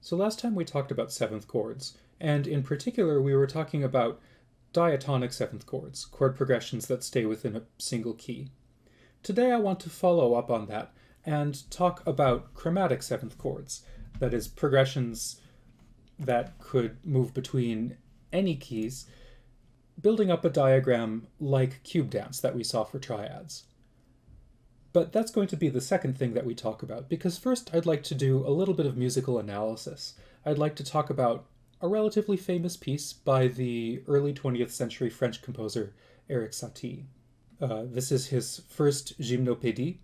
So last time we talked about seventh chords, and in particular we were talking about diatonic seventh chords, chord progressions that stay within a single key. Today I want to follow up on that and talk about chromatic seventh chords, that is, progressions that could move between any keys, building up a diagram like cube dance that we saw for triads. But that's going to be the second thing that we talk about, because first I'd like to do a little bit of musical analysis. I'd like to talk about a relatively famous piece by the early 20th century French composer Erik Satie. This is his first Gymnopédie,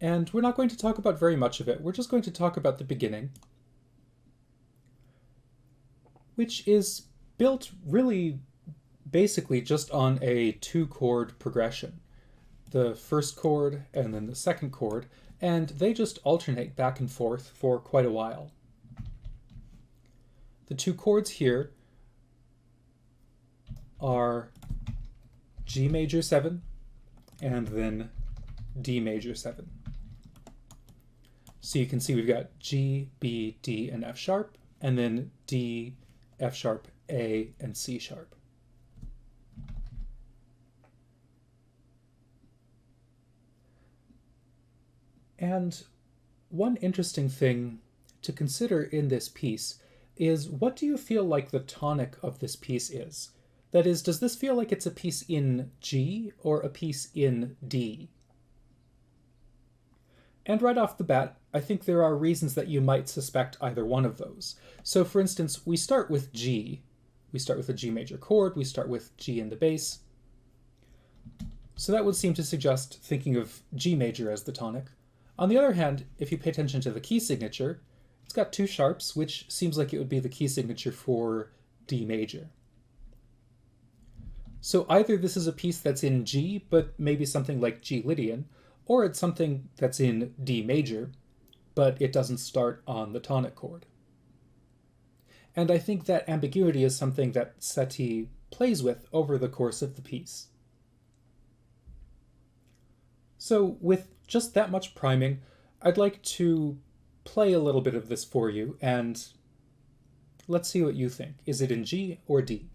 and we're not going to talk about very much of it. We're just going to talk about the beginning, which is built really basically just on a two-chord progression. The first chord and then the second chord, and they just alternate back and forth for quite a while. The two chords here are G major 7 and then D major 7. So you can see we've got G, B, D, and F sharp, and then D, F sharp, A, and C sharp. And one interesting thing to consider in this piece is, what do you feel like the tonic of this piece is? That is, does this feel like it's a piece in G or a piece in D? And right off the bat, I think there are reasons that you might suspect either one of those. So for instance, we start with G. We start with a G major chord, we start with G in the bass. So that would seem to suggest thinking of G major as the tonic. On the other hand, if you pay attention to the key signature, it's got two sharps, which seems like it would be the key signature for D major. So either this is a piece that's in G, but maybe something like G Lydian, or it's something that's in D major, but it doesn't start on the tonic chord. And I think that ambiguity is something that Satie plays with over the course of the piece. So with just that much priming, I'd like to play a little bit of this for you, and let's see what you think. Is it in G or D?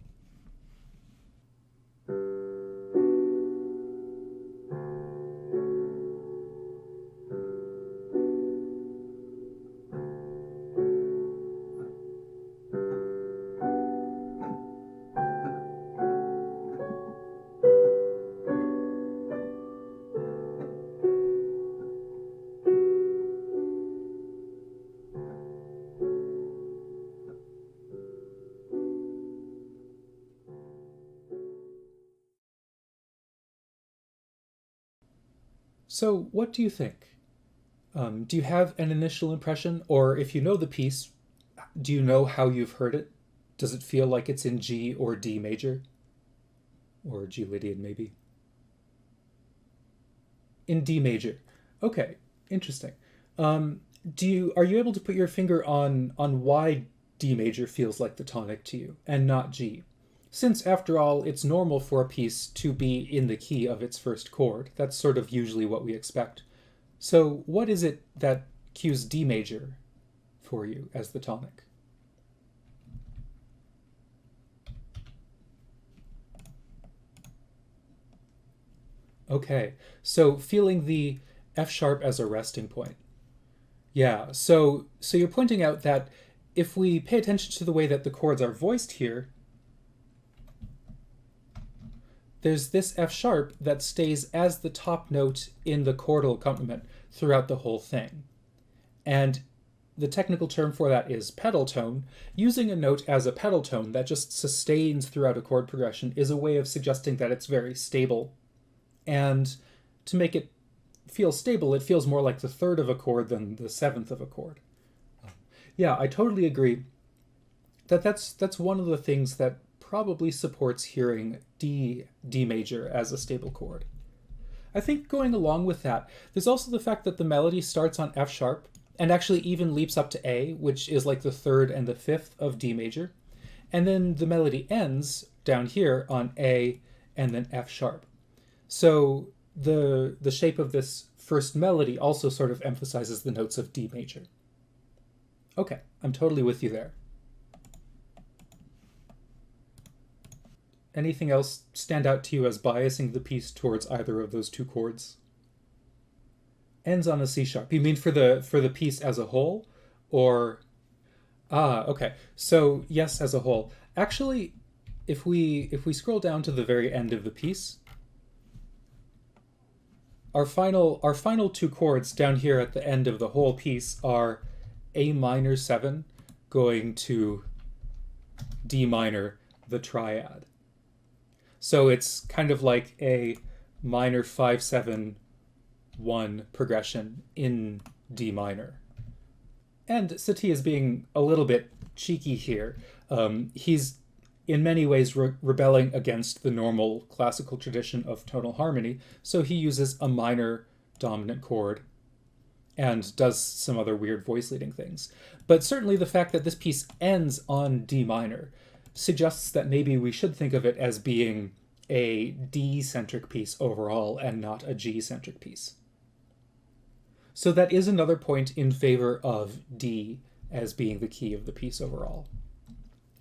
So what do you think? Do you have an initial impression, or if you know the piece, do you know how you've heard it? Does it feel like it's in G or D major? Or G Lydian, maybe? In D major. Okay, interesting. Are you able to put your finger on why D major feels like the tonic to you and not G? Since, after all, it's normal for a piece to be in the key of its first chord. That's sort of usually what we expect. So what is it that cues D major for you as the tonic? Okay, so feeling the F sharp as a resting point. Yeah, so you're pointing out that if we pay attention to the way that the chords are voiced here, there's this F sharp that stays as the top note in the chordal accompaniment throughout the whole thing. And the technical term for that is pedal tone. Using a note as a pedal tone that just sustains throughout a chord progression is a way of suggesting that it's very stable. And to make it feel stable, it feels more like the third of a chord than the seventh of a chord. Yeah, I totally agree that that's one of the things that probably supports hearing D major as a stable chord. I think going along with that, there's also the fact that the melody starts on F sharp and actually even leaps up to A, which is like the third and the fifth of D major. And then the melody ends down here on A and then F sharp. So the shape of this first melody also sort of emphasizes the notes of D major. Okay, I'm totally with you there. Anything else stand out to you as biasing the piece towards either of those two chords? Ends on a C sharp. You mean for the piece as a whole, or okay. So yes, as a whole. Actually, if we scroll down to the very end of the piece, our final two chords down here at the end of the whole piece are A minor 7 going to D minor, the triad. So it's kind of like a minor 5-7-1 progression in D minor. And Satie is being a little bit cheeky here. He's in many ways rebelling against the normal classical tradition of tonal harmony, so he uses a minor dominant chord and does some other weird voice leading things. But certainly the fact that this piece ends on D minor suggests that maybe we should think of it as being a D-centric piece overall and not a G-centric piece. So that is another point in favor of D as being the key of the piece overall,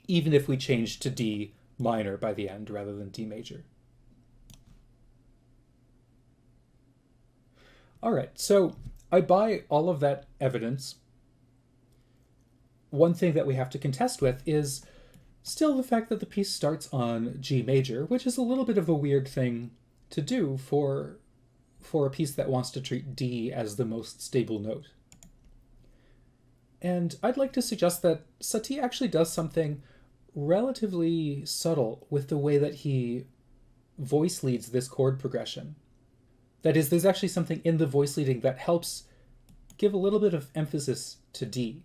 even if we change to D minor by the end rather than D major. All right, so I buy all of that evidence. One thing that we have to contest with is still the fact that the piece starts on G major, which is a little bit of a weird thing to do for a piece that wants to treat D as the most stable note. And I'd like to suggest that Satie actually does something relatively subtle with the way that he voice leads this chord progression. That is, there's actually something in the voice leading that helps give a little bit of emphasis to D.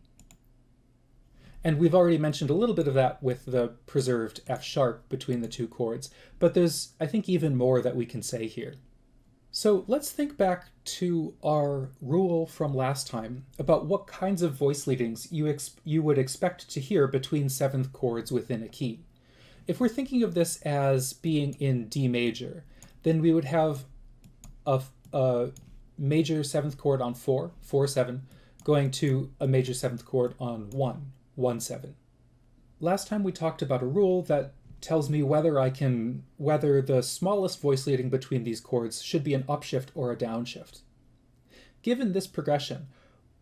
And we've already mentioned a little bit of that with the preserved F sharp between the two chords, but there's, I think, even more that we can say here. So let's think back to our rule from last time about what kinds of voice leadings you would expect to hear between seventh chords within a key. If we're thinking of this as being in D major, then we would have a major seventh chord on 4, 4-7, going to a major seventh chord on 1, 1-7. Last time we talked about a rule that tells me whether the smallest voice leading between these chords should be an upshift or a downshift. Given this progression,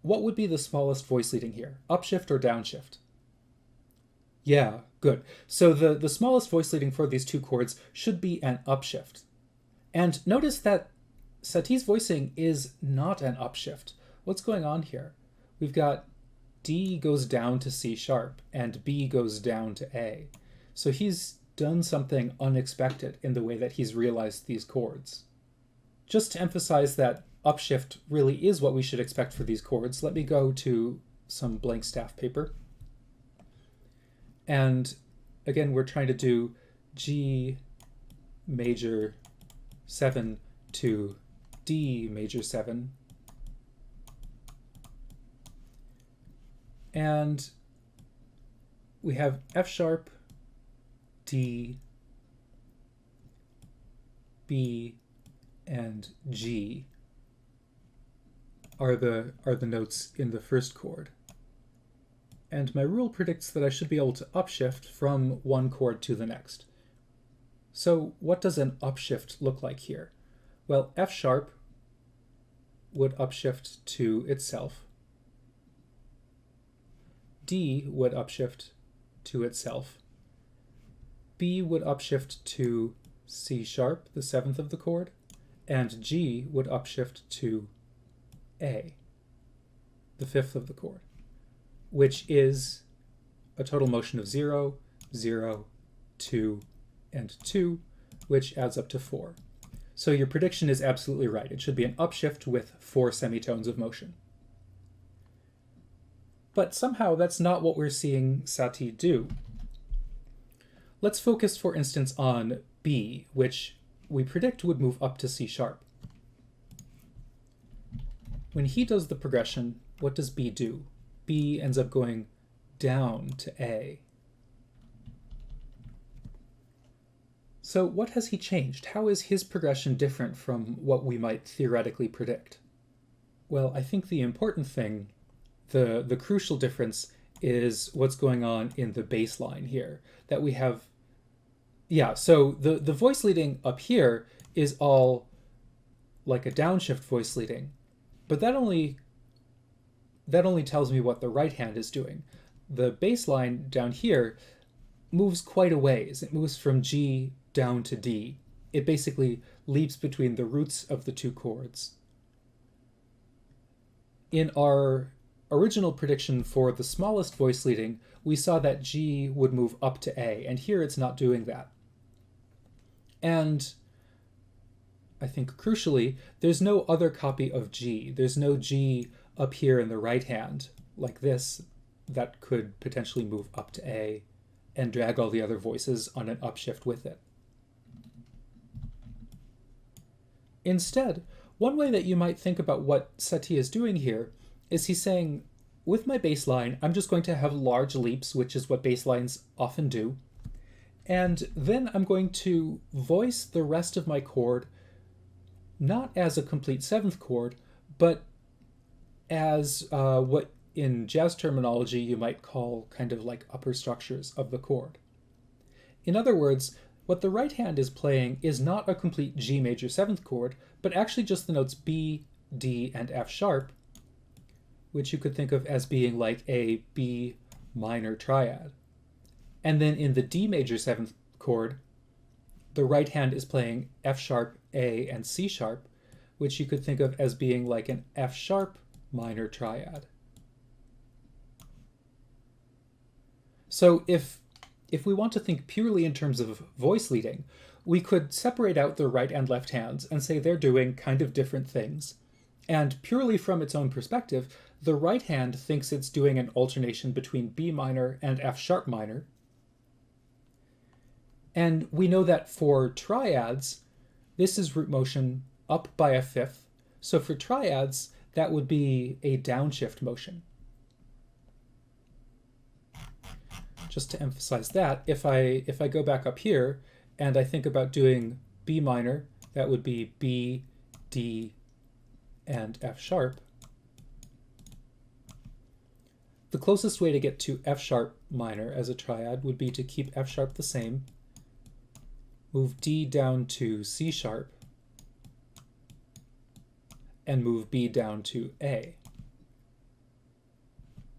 what would be the smallest voice leading here? Upshift or downshift? Yeah, good. So the smallest voice leading for these two chords should be an upshift. And notice that Satie's voicing is not an upshift. What's going on here? We've got D goes down to C sharp and B goes down to A. So he's done something unexpected in the way that he's realized these chords. Just to emphasize that upshift really is what we should expect for these chords, let me go to some blank staff paper. And again, we're trying to do G major 7 to D major 7. And we have F sharp, D, B, and G are the notes in the first chord. And my rule predicts that I should be able to upshift from one chord to the next. So what does an upshift look like here? Well, F sharp would upshift to itself. D would upshift to itself. B would upshift to C sharp, the seventh of the chord, and G would upshift to A, the fifth of the chord, which is a total motion of 0, 0, 2, and 2, which adds up to 4. So your prediction is absolutely right. It should be an upshift with 4 semitones of motion. But somehow that's not what we're seeing Satie do. Let's focus, for instance, on B, which we predict would move up to C sharp. When he does the progression, what does B do? B ends up going down to A. So what has he changed? How is his progression different from what we might theoretically predict? Well, I think the important thing The crucial difference is what's going on in the bass line here. That we have, yeah, so the voice leading up here is all like a downshift voice leading, but that only tells me what the right hand is doing. The bass line down here moves quite a ways. It moves from G down to D. It basically leaps between the roots of the two chords. In our original prediction for the smallest voice leading, we saw that G would move up to A, and here it's not doing that. And I think crucially, there's no other copy of G. There's no G up here in the right hand, like this, that could potentially move up to A and drag all the other voices on an upshift with it. Instead, one way that you might think about what Satie is doing here is he's saying, with my bass line, I'm just going to have large leaps, which is what bass lines often do. And then I'm going to voice the rest of my chord not as a complete seventh chord, but as what in jazz terminology you might call kind of like upper structures of the chord. In other words, what the right hand is playing is not a complete G major seventh chord, but actually just the notes B, D, and F sharp, which you could think of as being like a B minor triad. And then in the D major seventh chord, the right hand is playing F sharp, A, and C sharp, which you could think of as being like an F sharp minor triad. So if we want to think purely in terms of voice leading, we could separate out the right and left hands and say they're doing kind of different things. And purely from its own perspective, the right hand thinks it's doing an alternation between B minor and F sharp minor. And we know that for triads, this is root motion up by a fifth. So for triads, that would be a downshift motion. Just to emphasize that, if I go back up here and I think about doing B minor, that would be B, D, and F sharp. The closest way to get to F sharp minor as a triad would be to keep F sharp the same, move D down to C sharp, and move B down to A,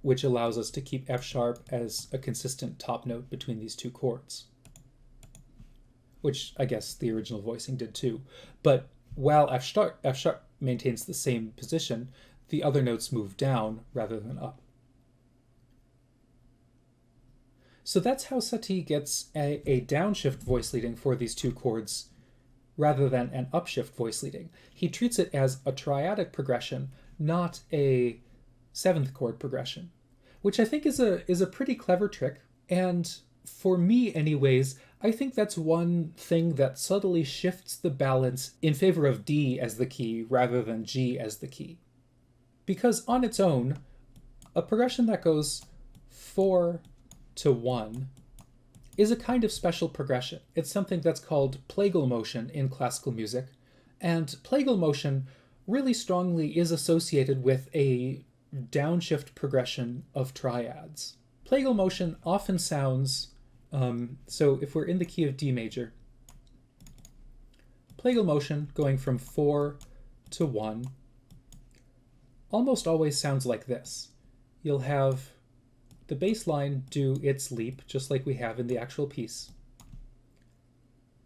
which allows us to keep F sharp as a consistent top note between these two chords, which I guess the original voicing did too. But while F sharp maintains the same position, the other notes move down rather than up. So that's how Satie gets a downshift voice leading for these two chords rather than an upshift voice leading. He treats it as a triadic progression, not a seventh chord progression, which I think is a pretty clever trick. And for me anyways, I think that's one thing that subtly shifts the balance in favor of D as the key rather than G as the key. Because on its own, a progression that goes 4 to 1 is a kind of special progression. It's something that's called plagal motion in classical music, and plagal motion really strongly is associated with a downshift progression of triads. Plagal motion often sounds, so if we're in the key of D major, plagal motion going from 4 to 1 almost always sounds like this. You'll have the bass line do its leap, just like we have in the actual piece.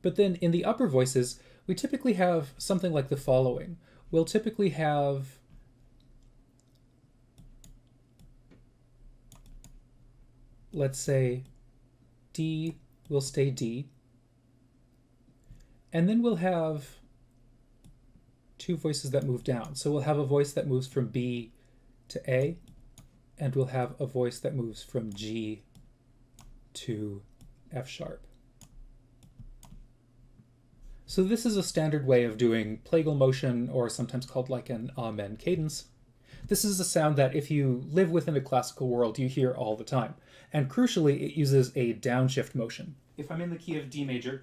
But then in the upper voices, we typically have something like the following. We'll typically have let's say D will stay D, and then we'll have two voices that move down. So we'll have a voice that moves from B to A, and we'll have a voice that moves from G to F sharp. So this is a standard way of doing plagal motion, or sometimes called like an amen cadence. This is a sound that if you live within a classical world, you hear all the time. And crucially, it uses a downshift motion. If I'm in the key of D major,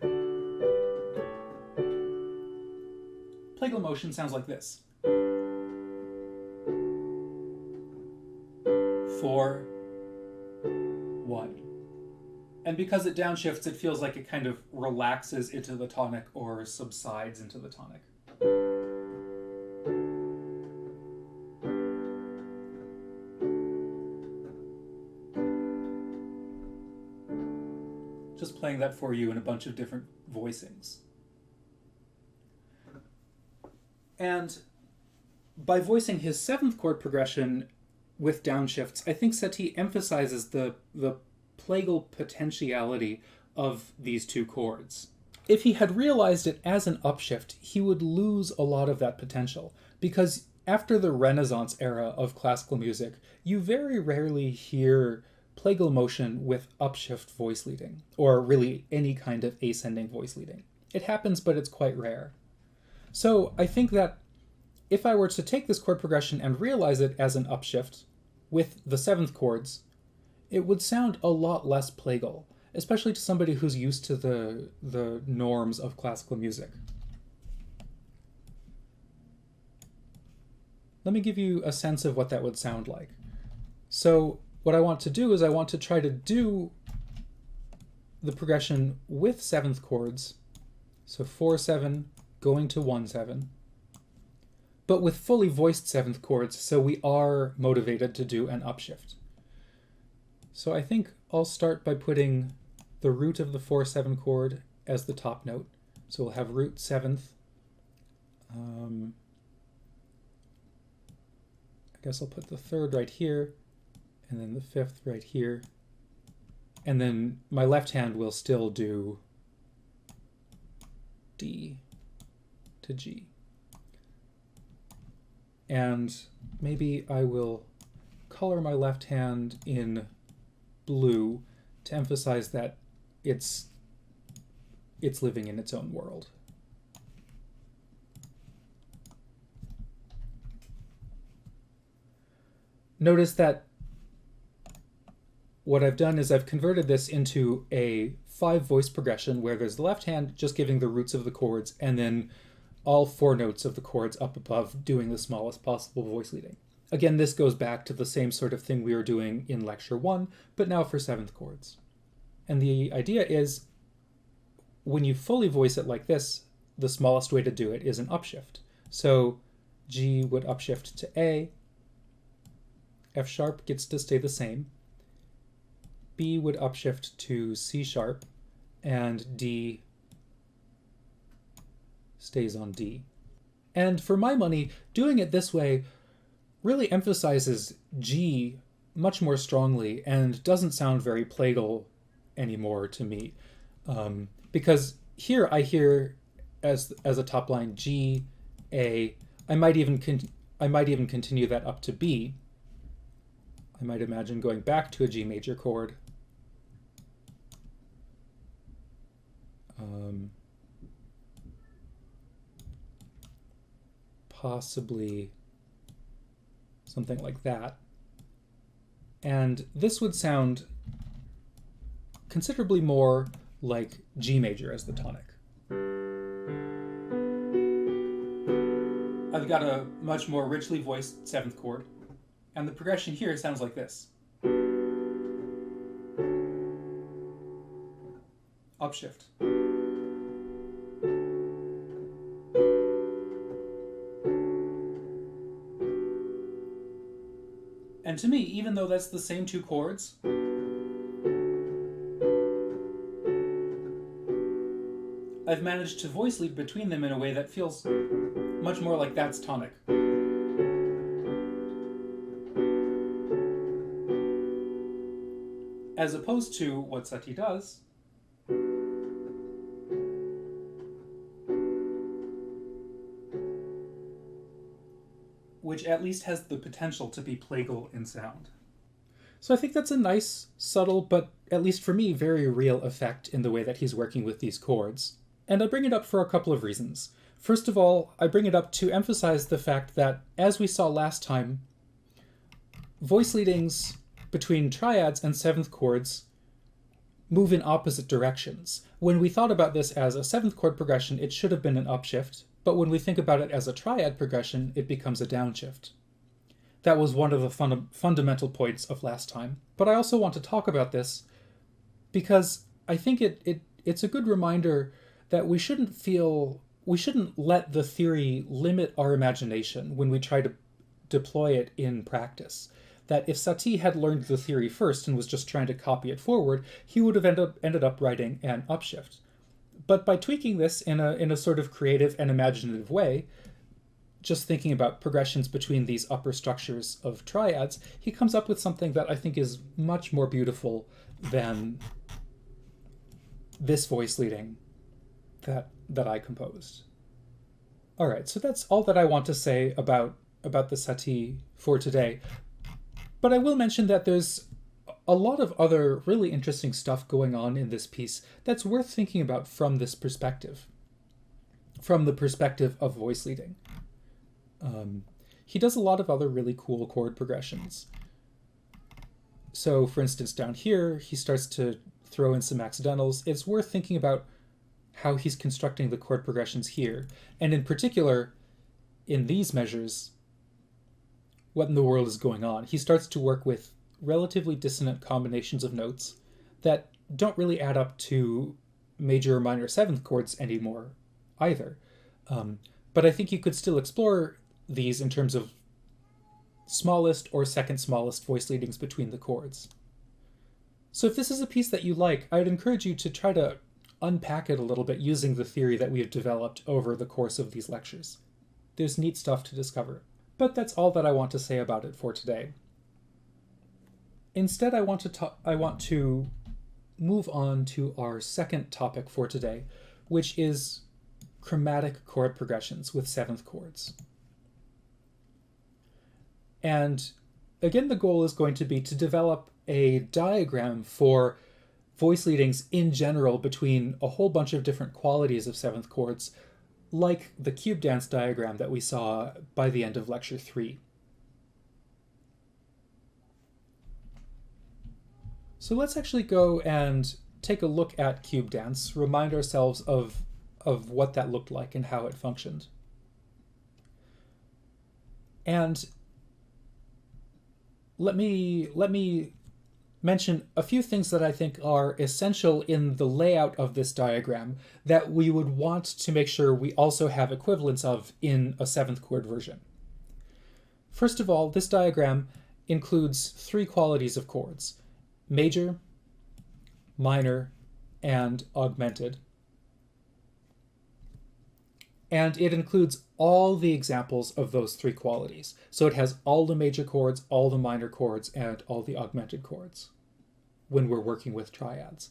plagal motion sounds like this. 4, 1. And because it downshifts, it feels like it kind of relaxes into the tonic or subsides into the tonic. Just playing that for you in a bunch of different voicings. And by voicing his 7th chord progression with downshifts, I think Satie emphasizes the plagal potentiality of these two chords. If he had realized it as an upshift, he would lose a lot of that potential, because after the Renaissance era of classical music, you very rarely hear plagal motion with upshift voice leading, or really any kind of ascending voice leading. It happens, but it's quite rare. So I think that if I were to take this chord progression and realize it as an upshift with the 7th chords, it would sound a lot less plagal, especially to somebody who's used to the norms of classical music. Let me give you a sense of what that would sound like. So what I want to do is I want to try to do the progression with 7th chords, so 4-7 going to 1-7, but with fully voiced 7th chords, so we are motivated to do an upshift. So I think I'll start by putting the root of the 4-7 chord as the top note. So we'll have root 7th. I guess I'll put the 3rd right here, and then the 5th right here. And then my left hand will still do D to G. And maybe I will color my left hand in blue to emphasize that it's living in its own world. Notice that what I've done is I've converted this into a 5-voice progression where there's the left hand just giving the roots of the chords, and then all 4 notes of the chords up above doing the smallest possible voice leading. Again, this goes back to the same sort of thing we were doing in lecture 1, but now for 7th chords. And the idea is, when you fully voice it like this, the smallest way to do it is an upshift. So G would upshift to A, F sharp gets to stay the same, B would upshift to C sharp, and D stays on D. And for my money, doing it this way really emphasizes G much more strongly and doesn't sound very plagal anymore to me. Because here I hear as a top line G, A. I might even continue that up to B. I might imagine going back to a G major chord. Possibly something like that. And this would sound considerably more like G major as the tonic. I've got a much more richly voiced 7th chord, and the progression here sounds like this. Upshift. And to me, even though that's the same 2 chords, I've managed to voice lead between them in a way that feels much more like that's tonic. As opposed to what Satie does, which at least has the potential to be plagal in sound. So I think that's a nice, subtle, but at least for me, very real effect in the way that he's working with these chords. And I bring it up for a couple of reasons. First of all, I bring it up to emphasize the fact that, as we saw last time, voice leadings between triads and 7th chords move in opposite directions. When we thought about this as a 7th chord progression, it should have been an upshift, but when we think about it as a triad progression, it becomes a downshift. that was one of the fundamental points of last time. But I also want to talk about this because I think it's a good reminder that we shouldn't let the theory limit our imagination when we try to deploy it in practice. That if Satie had learned the theory first and was just trying to copy it forward, he would have ended up writing an upshift. But by tweaking this in a sort of creative and imaginative way, just thinking about progressions between these upper structures of triads, he comes up with something that I think is much more beautiful than this voice leading that I composed. All right, so that's all that I want to say about the Satie for today. But I will mention that there's a lot of other really interesting stuff going on in this piece that's worth thinking about from this perspective, from the perspective of voice leading. He does a lot of other really cool chord progressions. So, for instance, down here, he starts to throw in some accidentals. It's worth thinking about how he's constructing the chord progressions here. And in particular, in these measures, what in the world is going on? He starts to work with relatively dissonant combinations of notes that don't really add up to major or minor seventh chords anymore either. But I think you could still explore these in terms of smallest or second smallest voice leadings between the chords. So if this is a piece that you like, I'd encourage you to try to unpack it a little bit using the theory that we have developed over the course of these lectures. There's neat stuff to discover. But that's all that I want to say about it for today. Instead, I want to move on to our second topic for today, which is chromatic chord progressions with seventh chords. And again, the goal is going to be to develop a diagram for voice leadings in general between a whole bunch of different qualities of seventh chords, like the cube dance diagram that we saw by the end of lecture 3. So let's actually go and take a look at cube dance, remind ourselves of what that looked like and how it functioned. And let me mention a few things that I think are essential in the layout of this diagram that we would want to make sure we also have equivalents of in a seventh chord version. First of all, this diagram includes 3 qualities of chords: major, minor, and augmented. And it includes all the examples of those 3 qualities. So it has all the major chords, all the minor chords, and all the augmented chords when we're working with triads.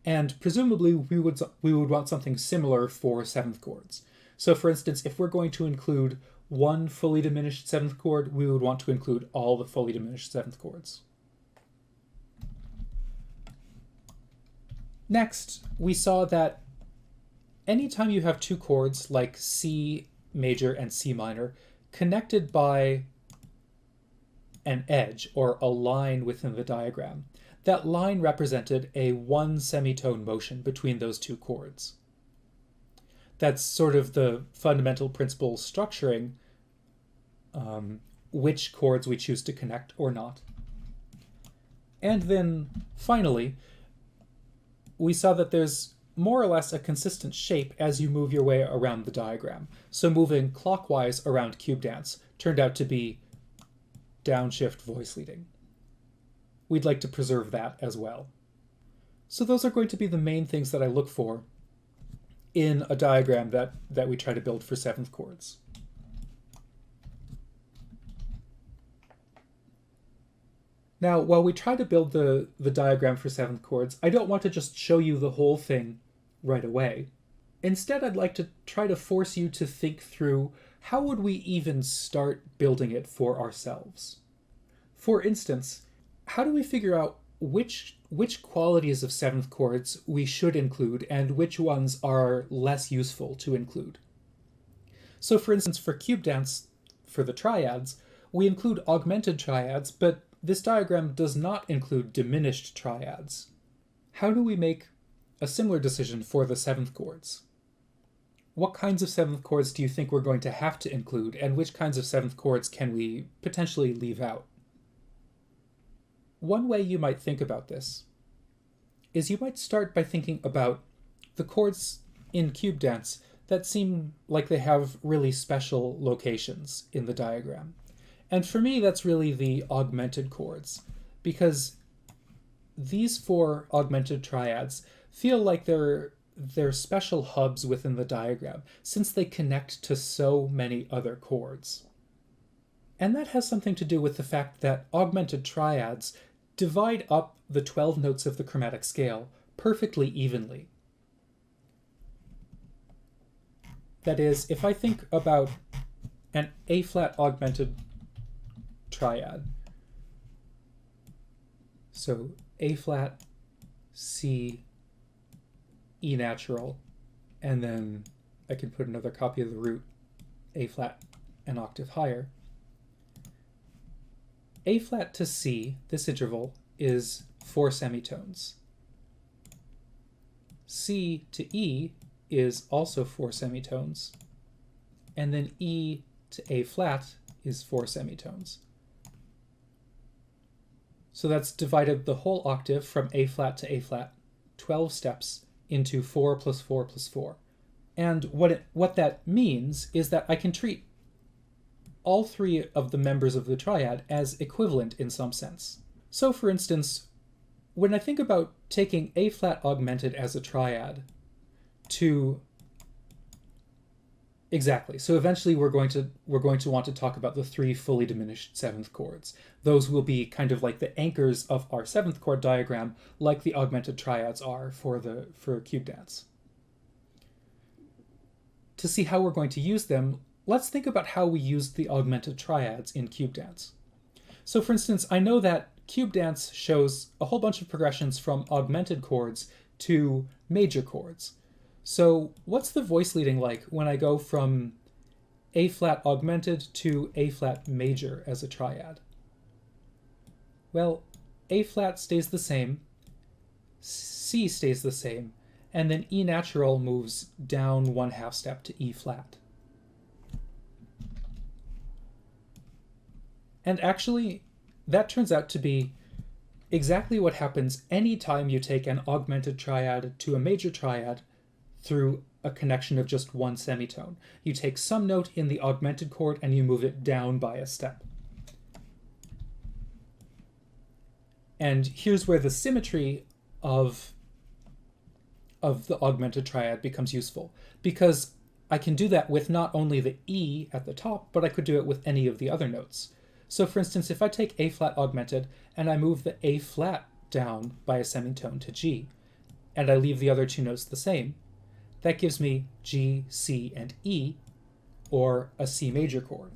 And presumably we would want something similar for seventh chords. So for instance, if we're going to include one fully diminished seventh chord, we would want to include all the fully diminished seventh chords. Next, we saw that anytime you have 2 chords like C major and C minor connected by an edge or a line within the diagram, that line represented a 1 semitone motion between those 2 chords. That's sort of the fundamental principle structuring which chords we choose to connect or not. And then finally, we saw that there's more or less a consistent shape as you move your way around the diagram. So moving clockwise around cube dance turned out to be downshift voice leading. We'd like to preserve that as well. So those are going to be the main things that I look for in a diagram that we try to build for seventh chords. Now, while we try to build the diagram for seventh chords, I don't want to just show you the whole thing right away. Instead, I'd like to try to force you to think through how would we even start building it for ourselves. For instance, how do we figure out which qualities of seventh chords we should include and which ones are less useful to include? So for instance, for cube dance, for the triads, we include augmented triads, but this diagram does not include diminished triads. How do we make a similar decision for the seventh chords? what kinds of seventh chords do you think we're going to have to include, and which kinds of seventh chords can we potentially leave out? One way you might think about this is you might start by thinking about the chords in cube dance that seem like they have really special locations in the diagram. And for me, that's really the augmented chords, because these 4 augmented triads feel like they're special hubs within the diagram, since they connect to so many other chords. And that has something to do with the fact that augmented triads divide up the 12 notes of the chromatic scale perfectly evenly. That is, if I think about an A-flat augmented triad, so A-flat, C, E natural, and then I can put another copy of the root, A-flat, an octave higher. A-flat to C, this interval, is 4 semitones. C to E is also 4 semitones. And then E to A-flat is 4 semitones. So that's divided the whole octave from A-flat to A-flat, 12 steps, into 4 plus 4 plus 4. And what that means is that I can treat all 3 of the members of the triad as equivalent in some sense. So for instance, when I think about taking A-flat augmented as a triad to... Exactly. So eventually we're going to want to talk about the 3 fully diminished 7th chords. Those will be kind of like the anchors of our 7th chord diagram, like the augmented triads are for cube dance. To see how we're going to use them, let's think about how we used the augmented triads in cube dance. So for instance, I know that cube dance shows a whole bunch of progressions from augmented chords to major chords. So what's the voice leading like when I go from A-flat augmented to A-flat major as a triad? Well, A-flat stays the same, C stays the same, and then E natural moves down 1/2 step to E-flat. And actually, that turns out to be exactly what happens anytime you take an augmented triad to a major triad through a connection of just 1 semitone. You take some note in the augmented chord and you move it down by a step. And here's where the symmetry of the augmented triad becomes useful, because I can do that with not only the E at the top, but I could do it with any of the other notes. So for instance, if I take A-flat augmented and I move the A-flat down by a semitone to G, and I leave the other 2 notes the same, that gives me G, C, and E, or a C major chord.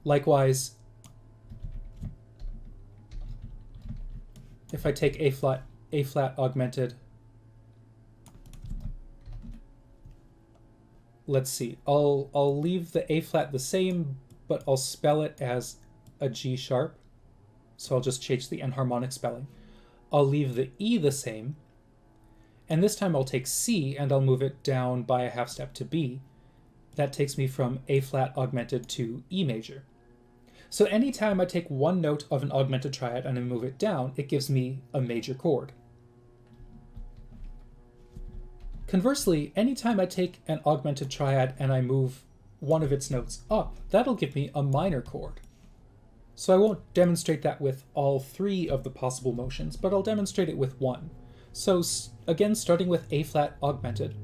Likewise, if I take A-flat augmented, let's see, I'll leave the A-flat the same, but I'll spell it as a G sharp. So I'll just change the enharmonic spelling. I'll leave the E the same, and this time I'll take C and I'll move it down by a 1/2 step to B. That takes me from A-flat augmented to E major. So anytime I take one note of an augmented triad and I move it down, it gives me a major chord. Conversely, anytime I take an augmented triad and I move one of its notes up, that'll give me a minor chord. So I won't demonstrate that with all 3 of the possible motions, but I'll demonstrate it with 1. So again, starting with A-flat augmented,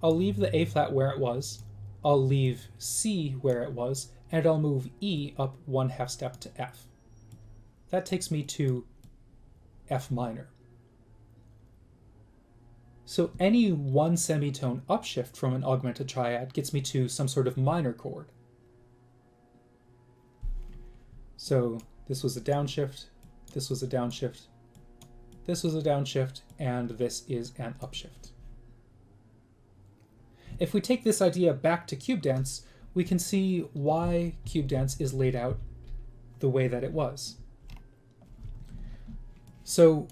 I'll leave the A-flat where it was, I'll leave C where it was, and I'll move E up 1/2 step to F. That takes me to F minor. So any 1 semitone upshift from an augmented triad gets me to some sort of minor chord. So this was a downshift, this was a downshift, this was a downshift, and this is an upshift. If we take this idea back to cube dance, we can see why cube dance is laid out the way that it was. So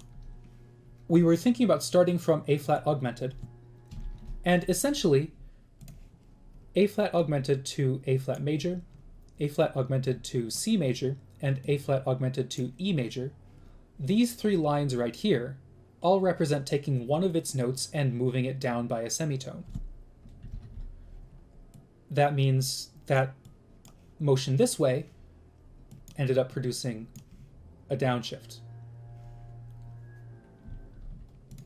we were thinking about starting from A flat augmented, and essentially A flat augmented to A flat major, A flat augmented to C major, and A flat augmented to E major. These three lines right here all represent taking one of its notes and moving it down by a semitone. That means that motion this way ended up producing a downshift.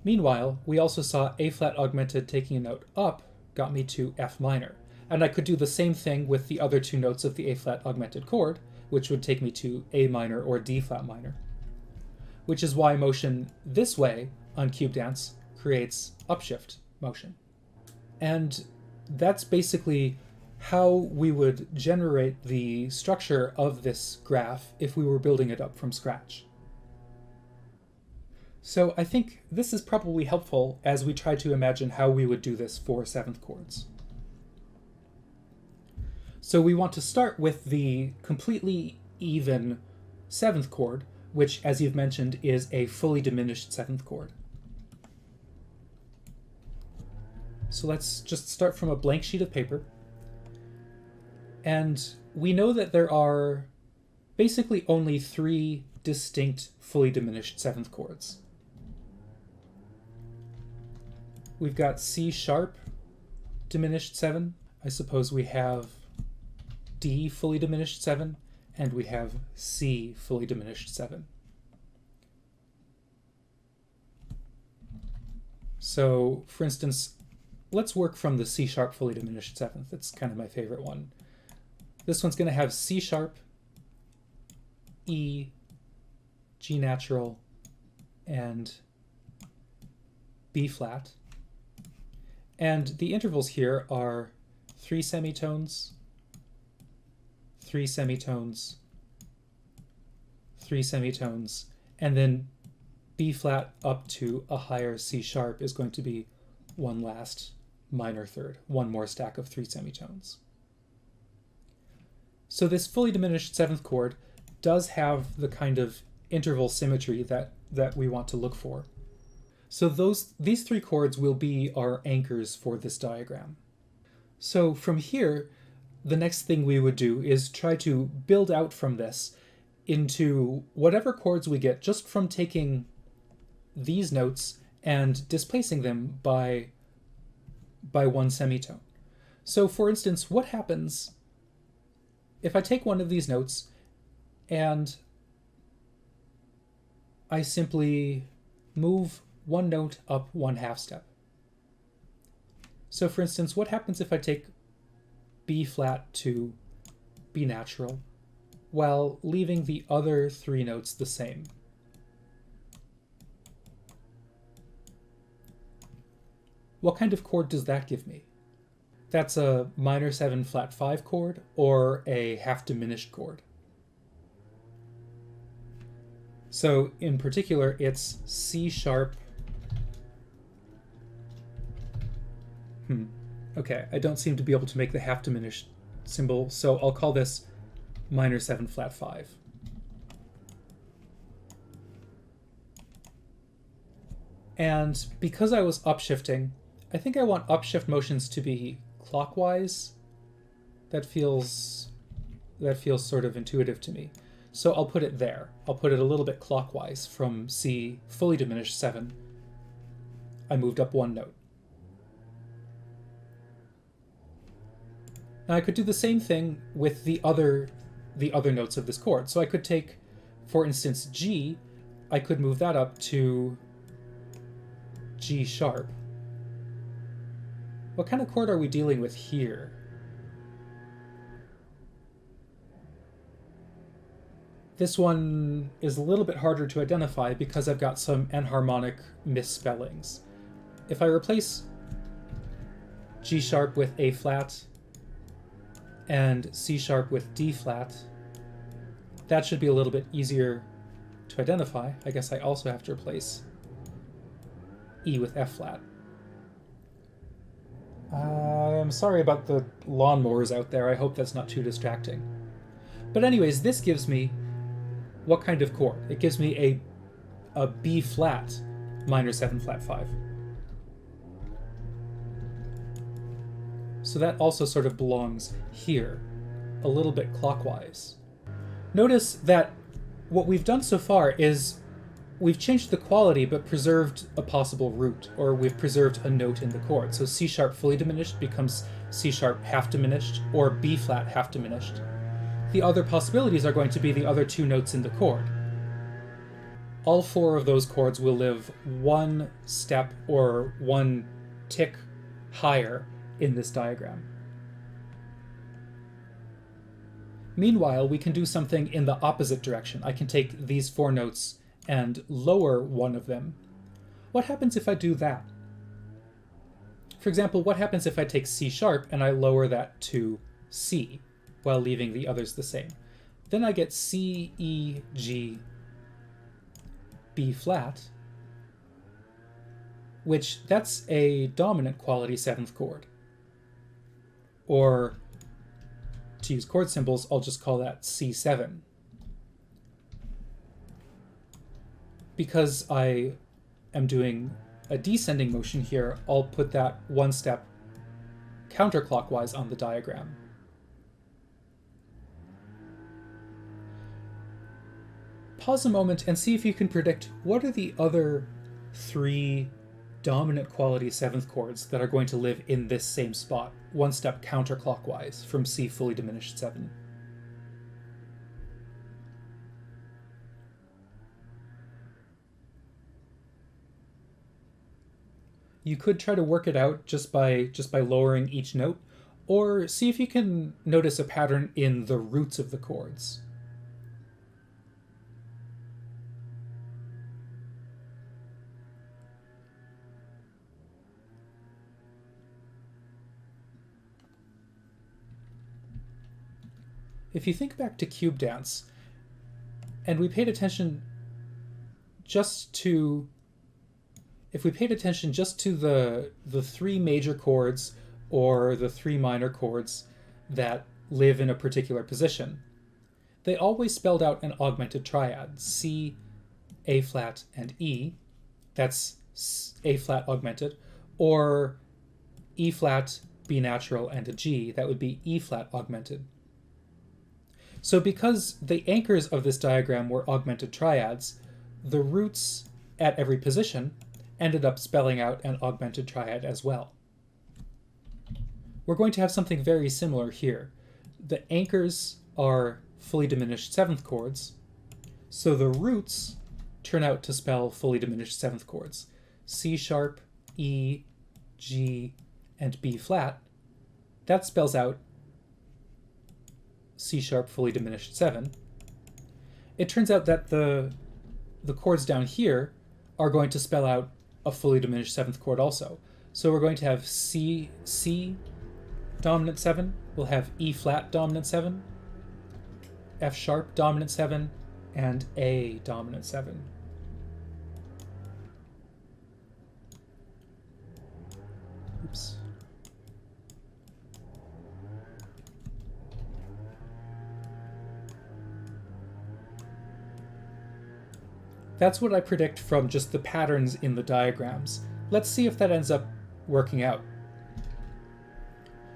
Meanwhile, we also saw A flat augmented taking a note up got me to F minor, and I could do the same thing with the other two notes of the A flat augmented chord, which would take me to A minor or D flat minor. Which is why motion this way on cube dance creates upshift motion. And that's basically how we would generate the structure of this graph if we were building it up from scratch. So I think this is probably helpful as we try to imagine how we would do this for seventh chords. So we want to start with the completely even seventh chord, which, as you've mentioned, is a fully diminished seventh chord. So let's just start from a blank sheet of paper. And we know that there are basically only three distinct fully diminished seventh chords. We've got C sharp diminished 7. I suppose we have D fully diminished 7. And we have C fully diminished 7. So, for instance, let's work from the C sharp fully diminished 7th. It's kind of my favorite one. This one's going to have C sharp, E, G natural, and B flat. And the intervals here are 3 semitones, 3 semitones, 3 semitones, and then B flat up to a higher C sharp is going to be one last minor third, one more stack of 3 semitones. So this fully diminished 7th chord does have the kind of interval symmetry that we want to look for. So these 3 chords will be our anchors for this diagram. So from here, the next thing we would do is try to build out from this into whatever chords we get just from taking these notes and displacing them by one semitone. So for instance, what happens if I take one of these notes and I simply move one note up 1/2 step? So for instance, what happens if I take B flat to B natural while leaving the other 3 notes the same? What kind of chord does that give me? That's a minor 7 flat 5 chord or a half-diminished chord. So in particular, it's C sharp. Okay, I don't seem to be able to make the half-diminished symbol, so I'll call this minor 7 flat 5. And because I was upshifting, I think I want upshift motions to be clockwise. That feels sort of intuitive to me. So I'll put it there. I'll put it a little bit clockwise from C fully diminished 7. I moved up 1 note. Now I could do the same thing with the other notes of this chord. So I could take, for instance, G, I could move that up to G sharp. What kind of chord are we dealing with here? This one is a little bit harder to identify because I've got some enharmonic misspellings. If I replace G sharp with A flat and C sharp with D flat, that should be a little bit easier to identify. I guess I also have to replace E with F flat. I'm sorry about the lawnmowers out there. I hope that's not too distracting. But anyways, this gives me what kind of chord? It gives me a B flat minor 7 flat 5. So that also sort of belongs here, a little bit clockwise. Notice that what we've done so far is we've changed the quality but preserved a possible root, or we've preserved a note in the chord. So C sharp fully diminished becomes C sharp half diminished, or B flat half diminished. The other possibilities are going to be the other two notes in the chord. All four of those chords will live one step or one tick higher in this diagram. Meanwhile, we can do something in the opposite direction. I can take these four notes and lower one of them. What happens if I do that? For example, what happens if I take C sharp and I lower that to C while leaving the others the same? Then I get C, E, G, B flat, which that's a dominant quality 7th chord. Or, to use chord symbols, I'll just call that C7. Because I am doing a descending motion here, I'll put that one step counterclockwise on the diagram. Pause a moment and see if you can predict what are the other 3 dominant quality 7th chords that are going to live in this same spot, one step counterclockwise from C fully diminished 7. You could try to work it out just by lowering each note, or see if you can notice a pattern in the roots of the chords. If you think back to cube dance, and we paid attention just to the 3 major chords or the 3 minor chords that live in a particular position, they always spelled out an augmented triad, C, A flat, and E. That's A flat augmented, or E flat, B natural, and a G. That would be E flat augmented. So because the anchors of this diagram were augmented triads, the roots at every position ended up spelling out an augmented triad as well. We're going to have something very similar here. The anchors are fully diminished 7th chords, so the roots turn out to spell fully diminished 7th chords. C sharp, E, G, and B flat. That spells out C sharp fully diminished 7. It turns out that the chords down here are going to spell out a fully diminished 7th chord also. So we're going to have C dominant 7, we'll have E flat dominant 7, F sharp dominant 7, and A dominant 7. Oops. That's what I predict from just the patterns in the diagrams. Let's see if that ends up working out.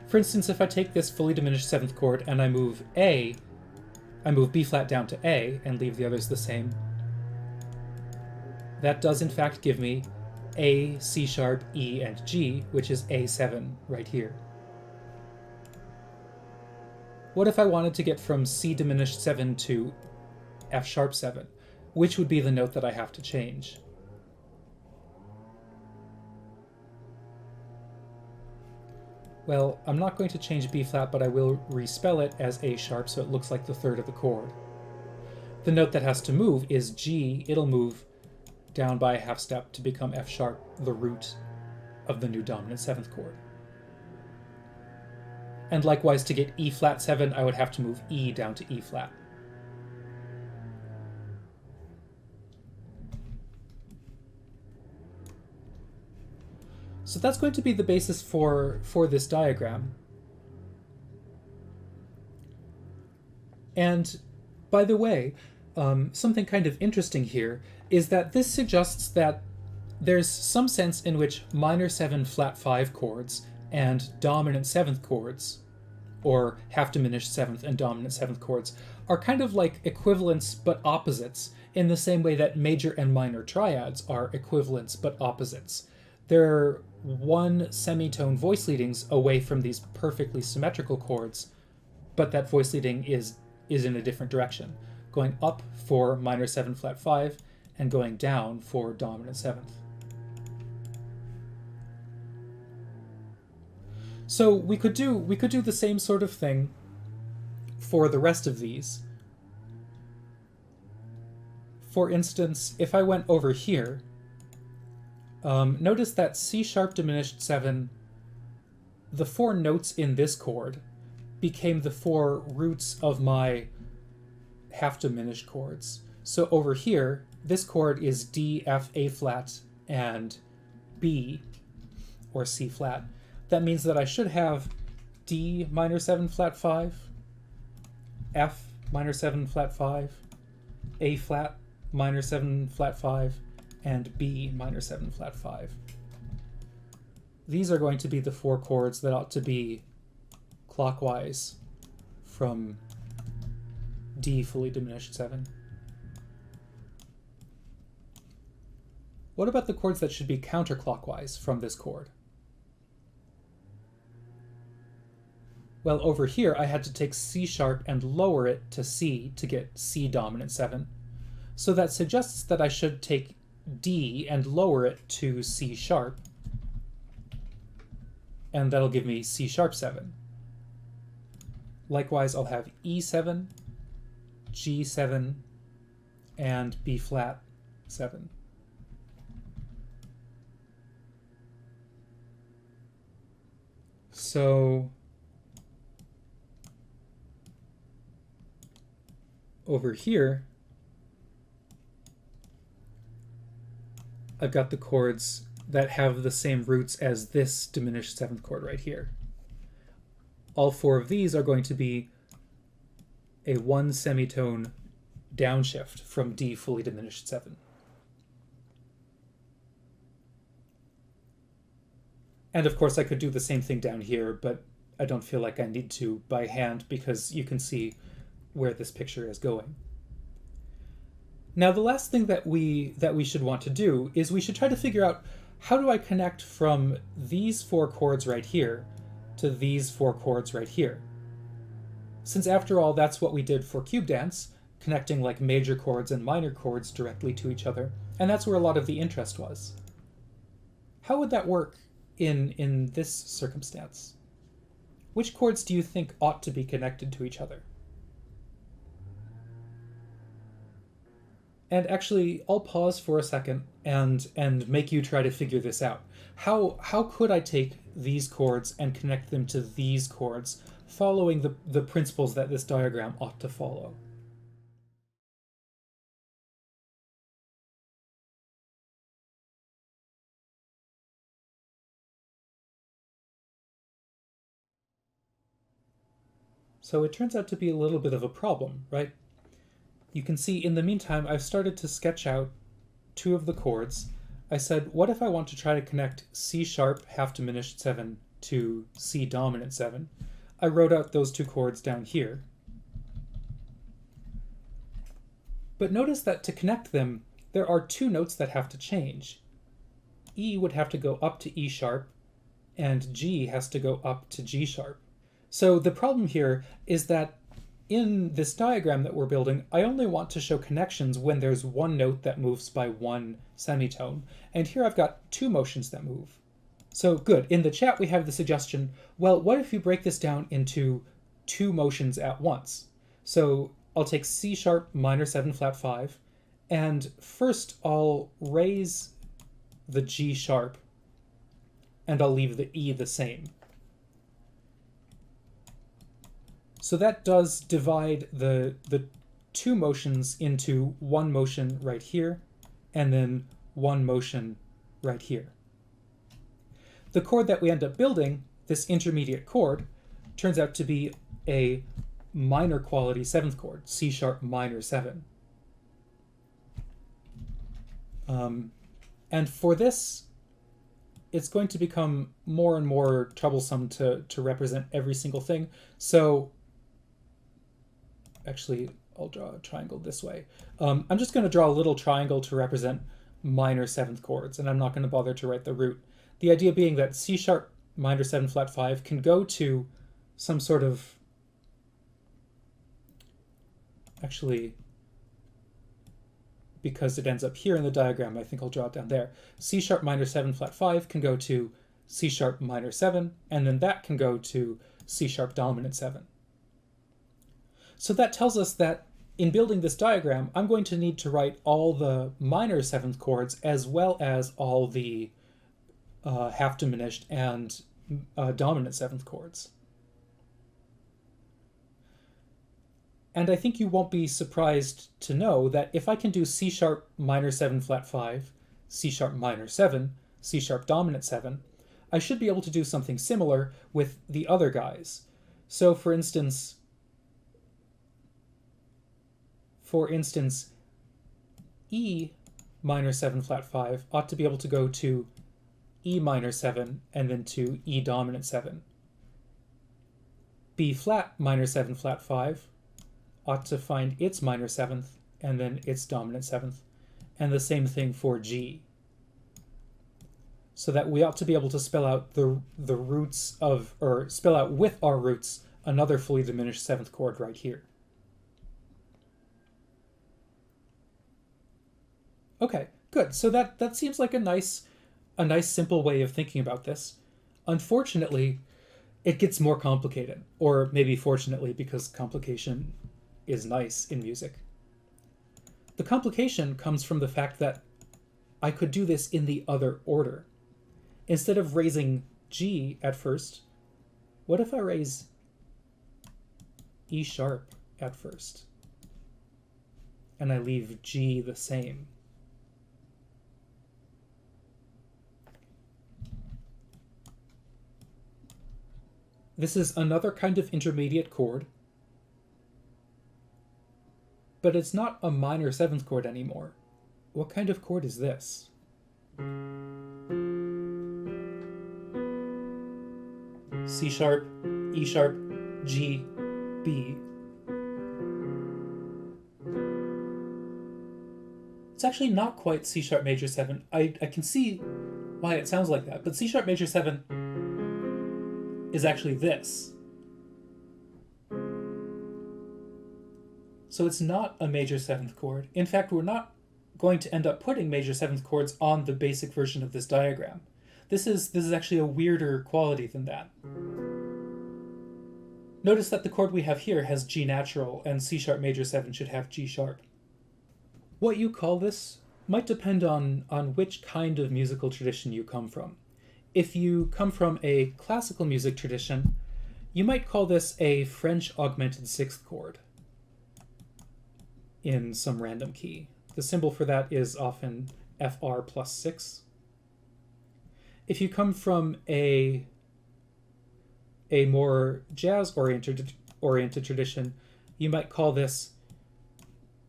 For instance, if I take this fully diminished 7th chord and I move B flat down to A and leave the others the same, that does in fact give me A, C sharp, E, and G, which is A7 right here. What if I wanted to get from C diminished 7 to F sharp 7? Which would be the note that I have to change? Well, I'm not going to change B flat, but I will respell it as A sharp so it looks like the 3rd of the chord. The note that has to move is G. It'll move down by a half step to become F sharp, the root of the new dominant 7th chord. And likewise, to get E flat 7, I would have to move E down to E flat. So that's going to be the basis for this diagram. And by the way, something kind of interesting here is that this suggests that there's some sense in which minor 7 flat 5 chords and dominant 7th chords, or half-diminished 7th and dominant 7th chords, are kind of like equivalents but opposites, in the same way that major and minor triads are equivalents but opposites. They're one semitone voice leadings away from these perfectly symmetrical chords, but that voice leading is in a different direction, going up for minor 7 flat 5 and going down for dominant 7th. So we could do the same sort of thing for the rest of these. For instance, if I went over here, notice that C sharp diminished 7, the 4 notes in this chord became the 4 roots of my half diminished chords. So over here, this chord is D, F, A flat, and B, or C flat. That means that I should have D minor 7 flat 5, F minor 7 flat 5, A flat minor 7 flat 5, and B minor 7 flat 5. These are going to be the 4 chords that ought to be clockwise from D fully diminished 7. What about the chords that should be counterclockwise from this chord? Well, over here I had to take C sharp and lower it to C to get C dominant 7. So that suggests that I should take D and lower it to C sharp, and that'll give me C sharp 7. Likewise, I'll have E7, G7, and B flat 7. So over here, I've got the chords that have the same roots as this diminished 7th chord right here. All 4 of these are going to be a 1 semitone downshift from D fully diminished 7. And of course I could do the same thing down here, but I don't feel like I need to by hand because you can see where this picture is going. Now the last thing that we should want to do is we should try to figure out, how do I connect from these 4 chords right here to these 4 chords right here? Since after all, that's what we did for cube dance, connecting like major chords and minor chords directly to each other, and that's where a lot of the interest was. How would that work in this circumstance? Which chords do you think ought to be connected to each other? And actually, I'll pause for a second and make you try to figure this out. How could I take these chords and connect them to these chords, following the principles that this diagram ought to follow? So it turns out to be a little bit of a problem, right? You can see in the meantime, I've started to sketch out 2 of the chords. I said, what if I want to try to connect C sharp half diminished 7 to C dominant 7? I wrote out those 2 chords down here. But notice that to connect them, there are 2 notes that have to change. E would have to go up to E sharp, and G has to go up to G sharp. So the problem here is that in this diagram that we're building, I only want to show connections when there's 1 note that moves by 1 semitone, and here I've got 2 motions that move. So good, in the chat we have the suggestion, well, what if you break this down into 2 motions at once? So I'll take C sharp minor 7 flat 5, and first I'll raise the G sharp, and I'll leave the E the same. So that does divide the 2 motions into 1 motion right here, and then 1 motion right here. The chord that we end up building, this intermediate chord, turns out to be a minor quality 7th chord, C sharp minor 7. And for this, it's going to become more and more troublesome to represent every single thing. So actually, I'll draw a triangle this way. I'm just going to draw a little triangle to represent minor seventh chords, and I'm not going to bother to write the root. The idea being that C sharp minor 7 flat 5 can go to some sort of, actually, because it ends up here in the diagram, I think I'll draw it down there. C sharp minor 7 flat 5 can go to C sharp minor 7, and then that can go to C sharp dominant 7. So that tells us that in building this diagram, I'm going to need to write all the minor seventh chords as well as all the half diminished and dominant seventh chords. And I think you won't be surprised to know that if I can do C sharp minor 7 flat 5, C sharp minor 7, C sharp dominant 7, I should be able to do something similar with the other guys. So for instance, E minor 7 flat 5 ought to be able to go to E minor 7 and then to E dominant 7. B flat minor 7 flat 5 ought to find its minor 7th and then its dominant 7th. And the same thing for G. So that we ought to be able to spell out the roots of, or spell out with our roots, another fully diminished 7th chord right here. Okay, good. So that seems like a nice simple way of thinking about this. Unfortunately, it gets more complicated, or maybe fortunately, because complication is nice in music. The complication comes from the fact that I could do this in the other order. Instead of raising G at first, what if I raise E sharp at first? And I leave G the same. This is another kind of intermediate chord, but it's not a minor 7th chord anymore. What kind of chord is this? C sharp, E sharp, G, B. It's actually not quite C sharp major 7. I can see why it sounds like that, but C sharp major 7 is actually this. So it's not a major 7th chord. In fact, we're not going to end up putting major 7th chords on the basic version of this diagram. This is actually a weirder quality than that. Notice that the chord we have here has G natural, and C sharp major 7 should have G sharp. What you call this might depend on which kind of musical tradition you come from. If you come from a classical music tradition, you might call this a French augmented 6th chord in some random key. The symbol for that is often FR plus 6. If you come from a more jazz-oriented tradition, you might call this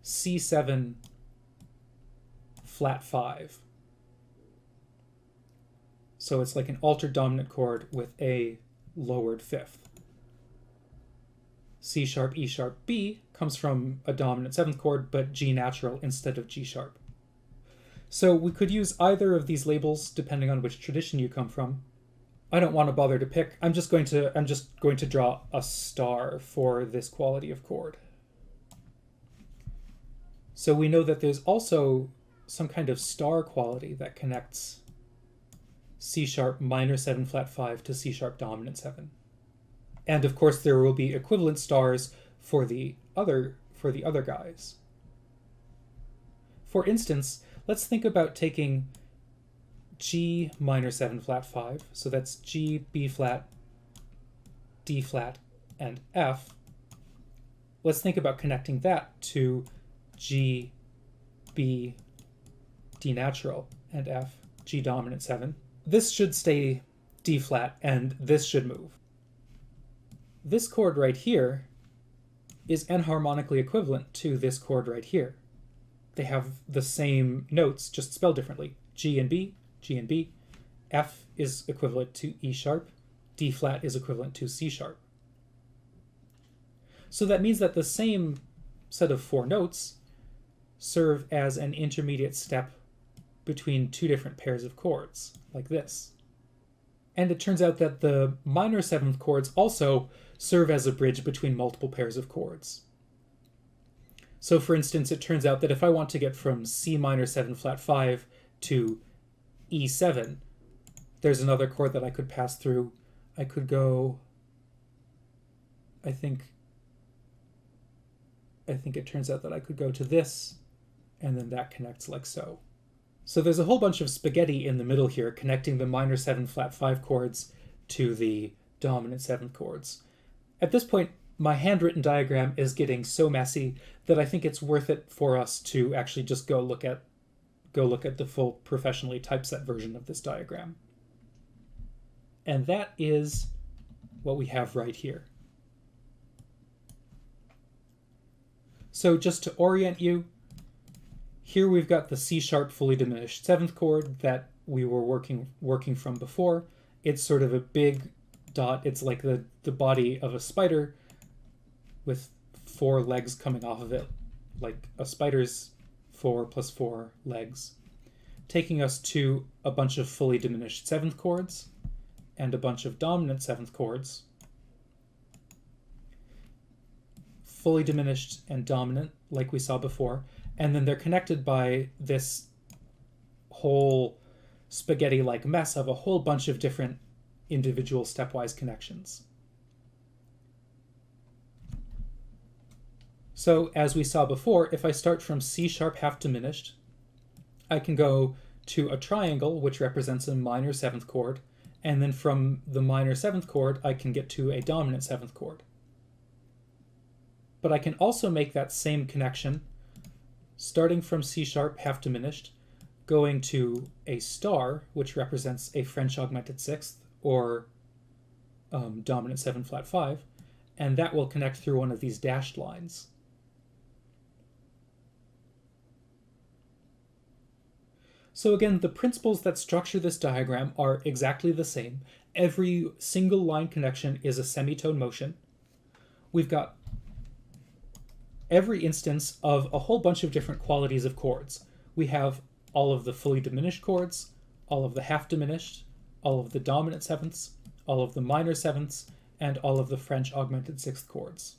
C7 flat 5. So it's like an altered dominant chord with a lowered fifth. C sharp, E sharp, B comes from a dominant 7th chord, but G natural instead of G sharp. So we could use either of these labels depending on which tradition you come from. I don't want to bother to pick. I'm just going to draw a star for this quality of chord. So we know that there's also some kind of star quality that connects C sharp minor 7 flat 5 to C sharp dominant 7. And of course there will be equivalent stars for the other guys. For instance, let's think about taking G minor 7 flat 5, so that's G, B flat, D flat, and F. Let's think about connecting that to G, B, D natural, and F, G dominant 7. This should stay D flat, and this should move. This chord right here is enharmonically equivalent to this chord right here. They have the same notes, just spelled differently. G and B, G and B. F is equivalent to E sharp. D flat is equivalent to C sharp. So that means that the same set of 4 notes serve as an intermediate step between 2 different pairs of chords, like this. And it turns out that the minor 7th chords also serve as a bridge between multiple pairs of chords. So for instance, it turns out that if I want to get from C minor 7 flat 5 to E7, there's another chord that I could pass through. I could go, I think it turns out that I could go to this, and then that connects like so. So there's a whole bunch of spaghetti in the middle here connecting the minor 7 flat 5 chords to the dominant 7th chords. At this point, my handwritten diagram is getting so messy that I think it's worth it for us to actually just go look at the full professionally typeset version of this diagram. And that is what we have right here. So just to orient you, here we've got the C sharp fully diminished 7th chord that we were working from before. It's sort of a big dot. It's like the body of a spider with 4 legs coming off of it, like a spider's 4 plus 4 legs, taking us to a bunch of fully diminished 7th chords and a bunch of dominant 7th chords, fully diminished and dominant like we saw before, and then they're connected by this whole spaghetti-like mess of a whole bunch of different individual stepwise connections. So as we saw before, if I start from C sharp half diminished, I can go to a triangle, which represents a minor 7th chord, and then from the minor 7th chord, I can get to a dominant 7th chord. But I can also make that same connection, starting from C sharp half diminished, going to a star, which represents a French augmented 6th, or dominant 7 flat 5, and that will connect through one of these dashed lines. So again, the principles that structure this diagram are exactly the same. Every single line connection is a semitone motion. We've got every instance of a whole bunch of different qualities of chords. We have all of the fully diminished chords, all of the half diminished, all of the dominant 7ths, all of the minor 7ths, and all of the French augmented 6th chords.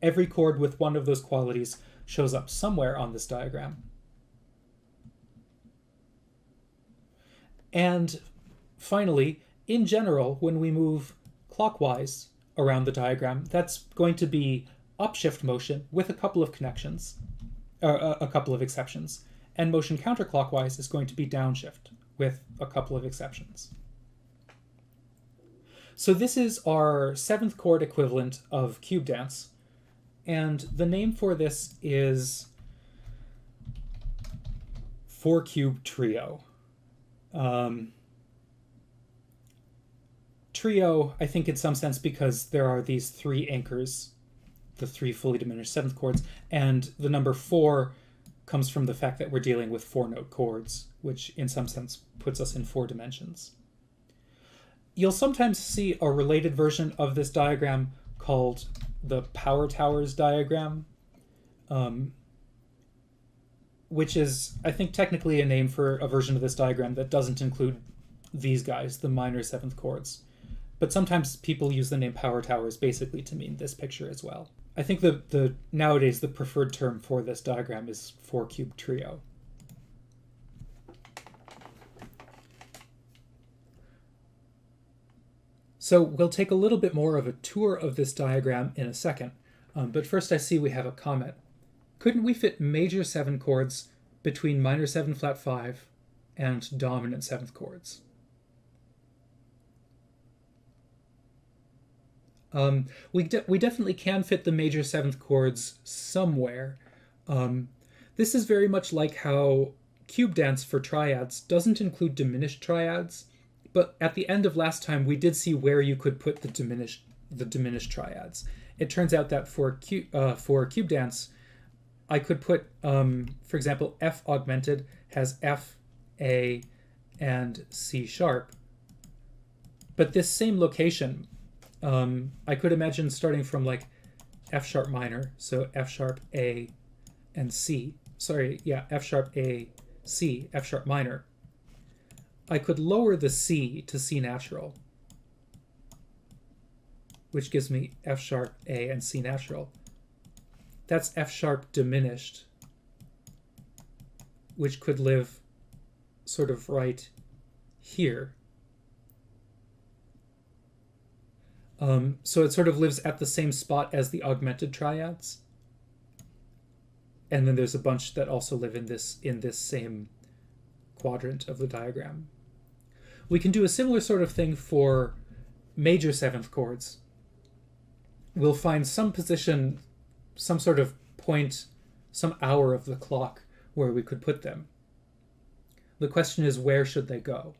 Every chord with one of those qualities shows up somewhere on this diagram. And finally, in general, when we move clockwise around the diagram, that's going to be upshift motion with a couple of connections, or a couple of exceptions, and motion counterclockwise is going to be downshift with a couple of exceptions. So this is our 7th chord equivalent of cube dance, and the name for this is 4-cube trio. Trio, I think in some sense, because there are these 3 anchors, the 3 fully diminished 7th chords, and the number 4 comes from the fact that we're dealing with 4-note chords, which in some sense puts us in 4 dimensions. You'll sometimes see a related version of this diagram called the Power Towers diagram, which is, I think, technically a name for a version of this diagram that doesn't include these guys, the minor 7th chords. But sometimes people use the name Power Towers basically to mean this picture as well. I think nowadays the preferred term for this diagram is 4-cube trio. So we'll take a little bit more of a tour of this diagram in a second, but first I see we have a comment. Couldn't we fit major 7 chords between minor 7 flat 5 and dominant 7th chords? We definitely can fit the major 7th chords somewhere. This is very much like how cube dance for triads doesn't include diminished triads, but at the end of last time we did see where you could put the diminished triads. It turns out that for cube dance, I could put, for example, F augmented has F, A, and C sharp. But this same location, I could imagine starting from like F sharp minor, so F sharp, A, and C. Sorry, yeah, F sharp, A, C, F sharp minor. I could lower the C to C natural, which gives me F sharp, A, and C natural. That's F sharp diminished, which could live sort of right here. So it sort of lives at the same spot as the augmented triads. And then there's a bunch that also live in this same quadrant of the diagram. We can do a similar sort of thing for major seventh chords. We'll find some position, some sort of point, some hour of the clock where we could put them. The question is, where should they go?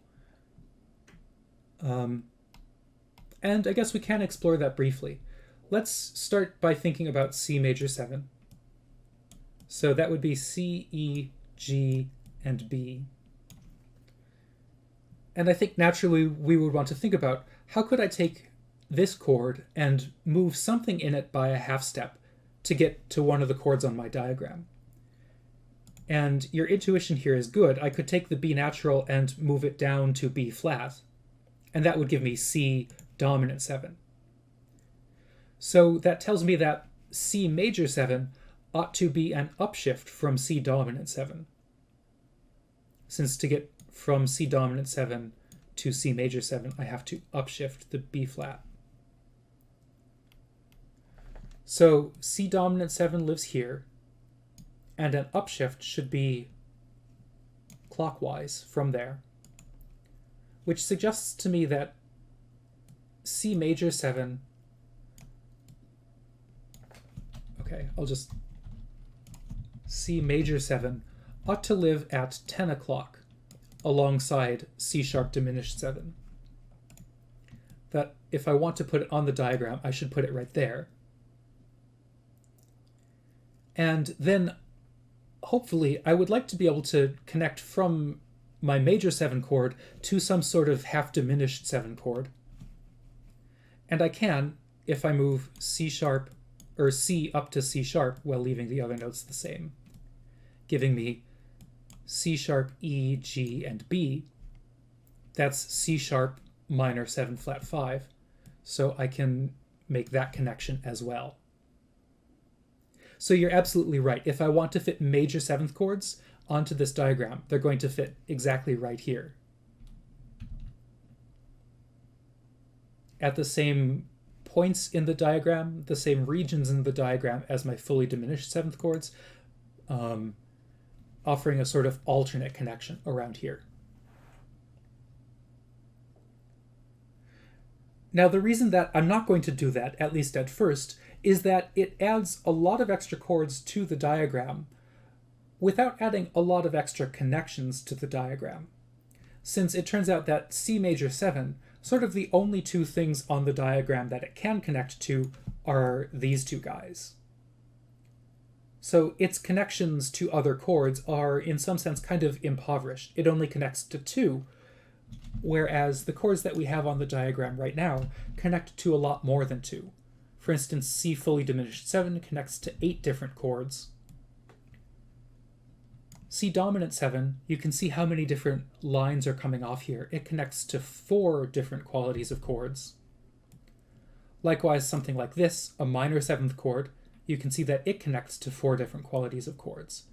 And I guess we can explore that briefly. Let's start by thinking about C major 7. So that would be C, E, G, and B. And I think naturally we would want to think about, how could I take this chord and move something in it by a half step to get to one of the chords on my diagram? And your intuition here is good. I could take the B natural and move it down to B flat, and that would give me C dominant 7. So that tells me that C major 7 ought to be an upshift from C dominant 7. Since to get from C dominant 7 to C major 7, I have to upshift the B flat. So C dominant 7 lives here, and an upshift should be clockwise from there, which suggests to me that C major 7, okay, C major 7 ought to live at 10 o'clock alongside C sharp diminished 7. That if I want to put it on the diagram, I should put it right there. And then hopefully I would like to be able to connect from my major 7 chord to some sort of half diminished 7 chord. And I can if I move C sharp or C up to C sharp while leaving the other notes the same, giving me C sharp, E, G, and B. That's C sharp minor 7 flat 5. So I can make that connection as well. So you're absolutely right. If I want to fit major 7th chords onto this diagram, they're going to fit exactly right here. At the same points in the diagram, the same regions in the diagram as my fully diminished 7th chords, offering a sort of alternate connection around here. Now, the reason that I'm not going to do that, at least at first, is that it adds a lot of extra chords to the diagram without adding a lot of extra connections to the diagram. Since it turns out that C major 7, sort of the only two things on the diagram that it can connect to are these two guys. So its connections to other chords are, in some sense, kind of impoverished. It only connects to 2, whereas the chords that we have on the diagram right now connect to a lot more than 2. For instance, C fully diminished 7 connects to 8 different chords. C dominant 7, you can see how many different lines are coming off here. It connects to 4 different qualities of chords. Likewise, something like this, a minor 7th chord, you can see that it connects to 4 different qualities of chords.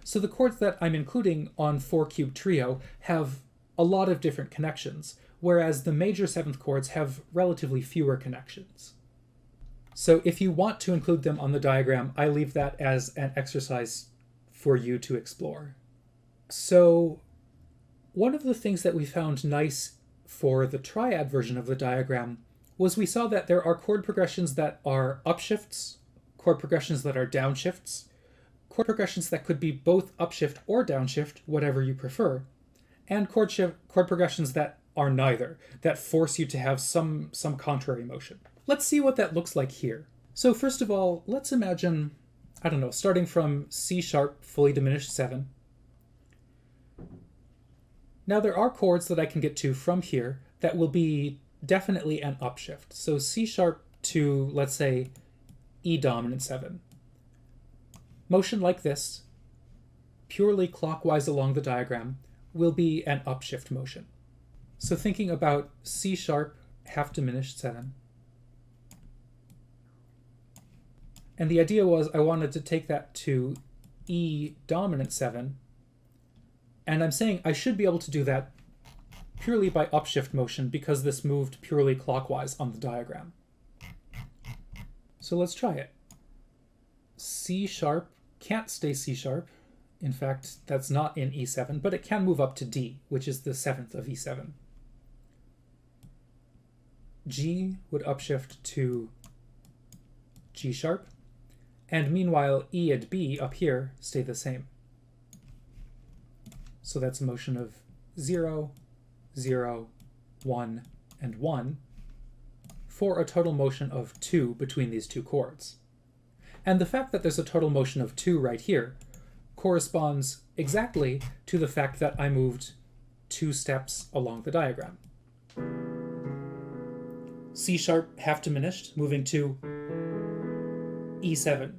So the chords that I'm including on 4-cube trio have a lot of different connections, whereas the major 7th chords have relatively fewer connections. So if you want to include them on the diagram, I leave that as an exercise for you to explore. So one of the things that we found nice for the triad version of the diagram was we saw that there are chord progressions that are upshifts, chord progressions that are downshifts, chord progressions that could be both upshift or downshift, whatever you prefer, and chord progressions that are neither, that force you to have some contrary motion. Let's see what that looks like here. So first of all, let's imagine I don't know, starting from C sharp fully diminished 7. Now there are chords that I can get to from here that will be definitely an upshift. So C sharp to, let's say, E dominant 7. Motion like this, purely clockwise along the diagram, will be an upshift motion. So thinking about C sharp half diminished 7. And the idea was I wanted to take that to E dominant 7. And I'm saying I should be able to do that purely by upshift motion because this moved purely clockwise on the diagram. So let's try it. C sharp can't stay C sharp. In fact, that's not in E7, but it can move up to D, which is the 7th of E7. G would upshift to G sharp, and meanwhile E and B up here stay the same. So that's a motion of 0, 0, 1, and 1 for a total motion of 2 between these two chords. And the fact that there's a total motion of 2 right here corresponds exactly to the fact that I moved 2 steps along the diagram. C sharp half diminished, moving to E7.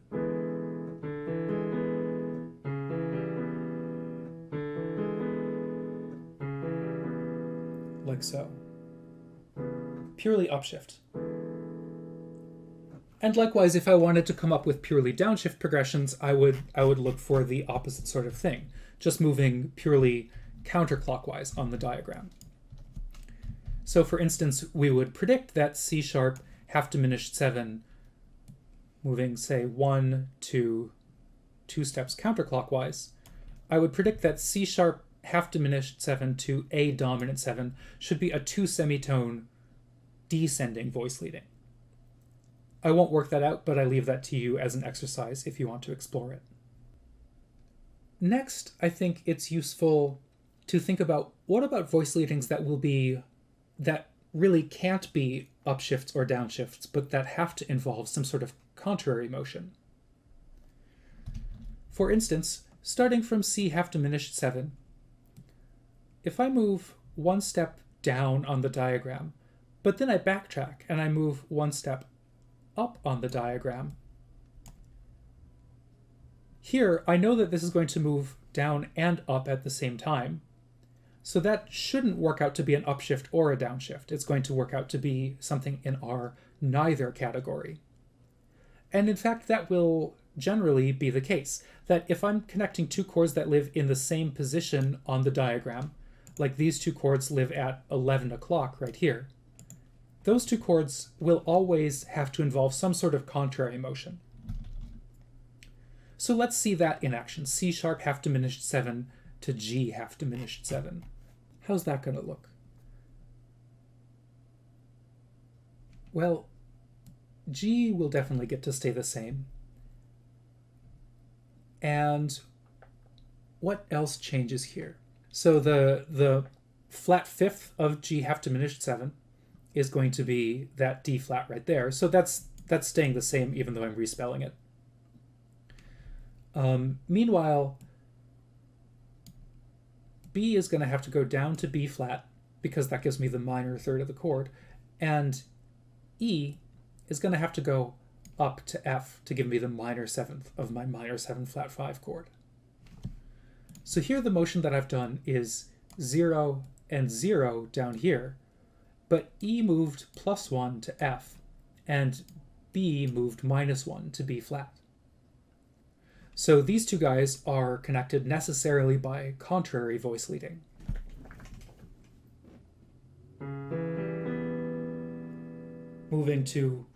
Like so. Purely upshift. And likewise, if I wanted to come up with purely downshift progressions, I would look for the opposite sort of thing, just moving purely counterclockwise on the diagram. So for instance, we would predict that C sharp half diminished 7, moving say 1 to 2 steps counterclockwise, I would predict that C sharp half diminished 7 to A dominant 7 should be a 2 semitone descending voice leading. I won't work that out, but I leave that to you as an exercise if you want to explore it. Next, I think it's useful to think about what about voice leadings that really can't be upshifts or downshifts, but that have to involve some sort of contrary motion. For instance, starting from C half diminished 7, if I move 1 step down on the diagram, but then I backtrack and I move 1 step up on the diagram, here I know that this is going to move down and up at the same time, so that shouldn't work out to be an upshift or a downshift. It's going to work out to be something in our neither category. And in fact, that will generally be the case, that if I'm connecting 2 chords that live in the same position on the diagram, like these 2 chords live at 11 o'clock right here, those 2 chords will always have to involve some sort of contrary motion. So let's see that in action. C sharp half diminished 7 to G half diminished 7. How's that going to look? Well, G will definitely get to stay the same. And what else changes here? So the flat 5th of G half diminished 7 is going to be that D flat right there. So that's staying the same even though I'm respelling it. Meanwhile, B is going to have to go down to B flat because that gives me the minor third of the chord, and E is going to have to go up to F to give me the minor 7th of my minor 7 flat 5 chord. So here the motion that I've done is 0 and 0 down here, but E moved +1 to F, and B moved -1 to B flat. So these 2 guys are connected necessarily by contrary voice leading. Moving to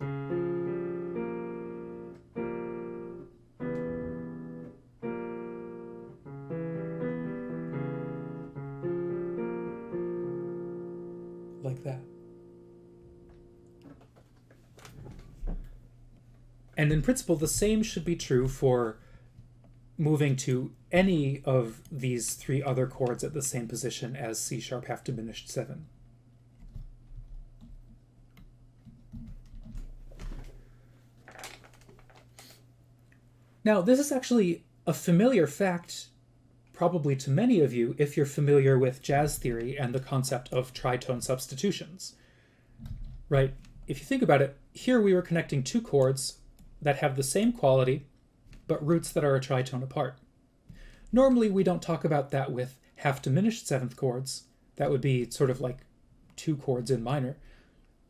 like that. And in principle, the same should be true for moving to any of these 3 other chords at the same position as C sharp half diminished 7. Now, this is actually a familiar fact probably to many of you if you're familiar with jazz theory and the concept of tritone substitutions. Right? If you think about it, here we were connecting two chords that have the same quality, but roots that are a tritone apart. Normally, we don't talk about that with half-diminished seventh chords. That would be sort of like two chords in minor.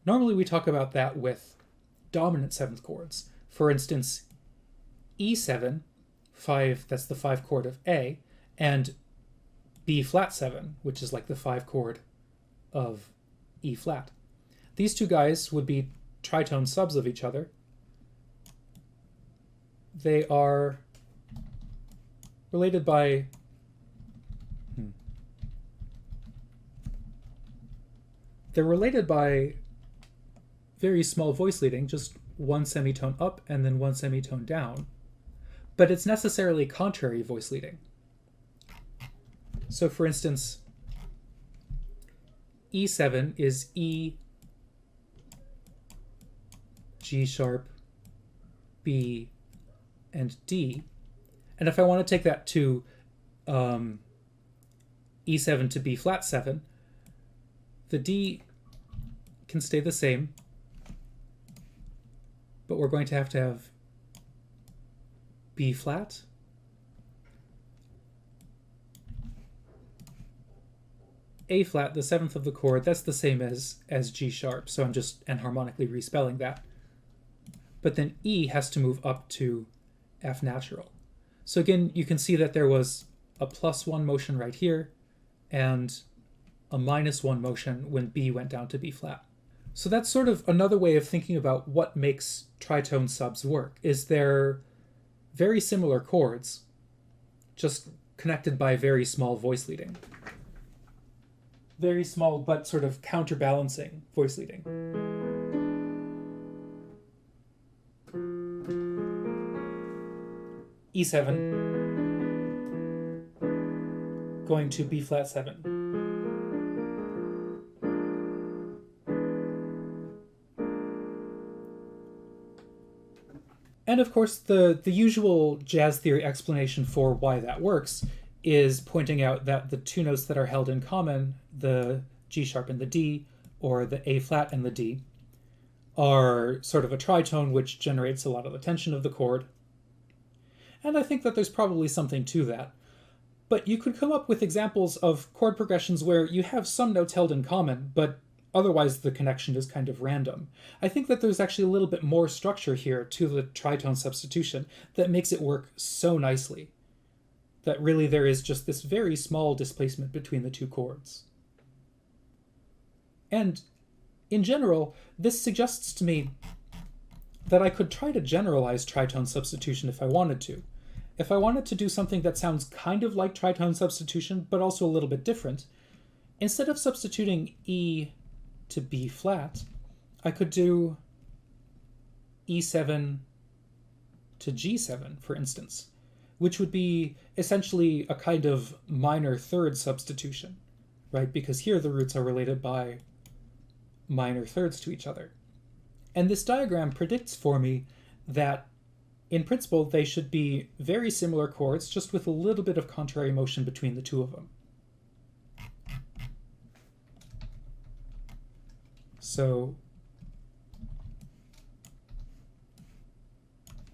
Normally, we talk about that with dominant seventh chords. For instance, E7, 5, that's the 5 chord of A, and B flat 7, which is like the 5 chord of E flat. These two guys would be tritone subs of each other. They are related by they're related by very small voice leading, just one semitone up and then one semitone down. But it's necessarily contrary voice leading. So for instance, E7 is E, G sharp, B, and D. And if I want to take that to E7 to B flat 7, the D can stay the same, but we're going to have B flat, A flat, the seventh of the chord, that's the same as G sharp, so I'm just enharmonically respelling that. But then E has to move up to F natural. So again, you can see that there was a +1 motion right here and a -1 motion when B went down to B flat. So that's sort of another way of thinking about what makes tritone subs work, is they're very similar chords, just connected by very small voice leading. Very small, but sort of counterbalancing voice leading. E7 going to B flat 7. And of course, the usual jazz theory explanation for why that works is pointing out that the two notes that are held in common, the G sharp and the D, or the A flat and the D, are sort of a tritone which generates a lot of the tension of the chord. And I think that there's probably something to that. But you could come up with examples of chord progressions where you have some notes held in common, but otherwise the connection is kind of random. I think that there's actually a little bit more structure here to the tritone substitution that makes it work so nicely. That really there is just this very small displacement between the two chords. And in general, this suggests to me that I could try to generalize tritone substitution if I wanted to. If I wanted to do something that sounds kind of like tritone substitution, but also a little bit different, instead of substituting E to B flat, I could do E7 to G7, for instance, which would be essentially a kind of minor third substitution, right? Because here the roots are related by minor thirds to each other. And this diagram predicts for me that in principle they should be very similar chords, just with a little bit of contrary motion between the two of them. So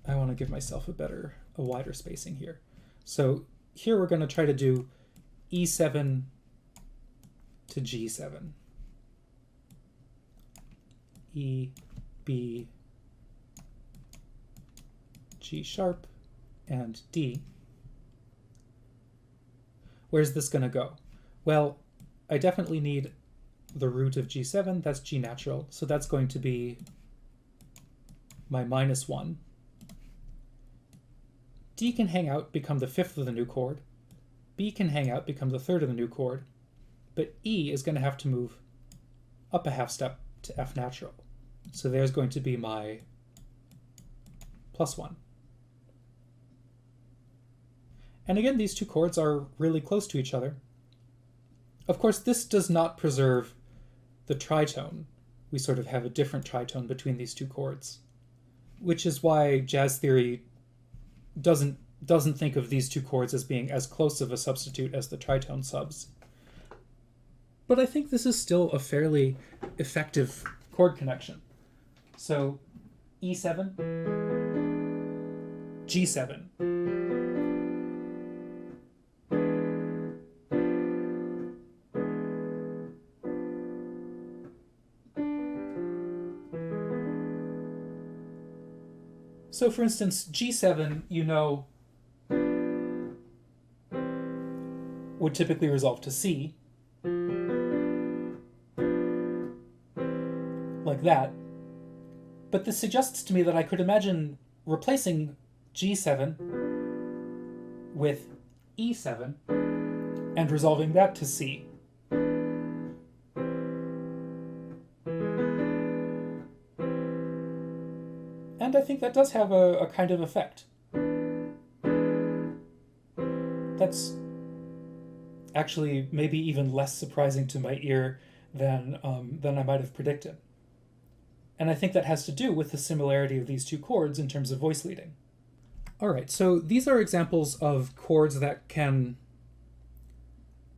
I want to give myself a wider spacing here. So here we're going to try to do E7 to G7. E, B, G sharp, and D. Where's this going to go? Well, I definitely need the root of G7, that's G natural, so that's going to be my -1. D can hang out, become the fifth of the new chord. B can hang out, become the third of the new chord. But E is going to have to move up a half step to F natural. So there's going to be my +1. And again, these two chords are really close to each other. Of course, this does not preserve the tritone. We sort of have a different tritone between these two chords, which is why jazz theory doesn't think of these two chords as being as close of a substitute as the tritone subs. But I think this is still a fairly effective chord connection. So E7, G7. So for instance, G7, you know, would typically resolve to C, like that. But this suggests to me that I could imagine replacing G7 with E7 and resolving that to C. And I think that does have a kind of effect. That's actually maybe even less surprising to my ear than I might have predicted. And I think that has to do with the similarity of these two chords in terms of voice leading. All right, so these are examples of chords that can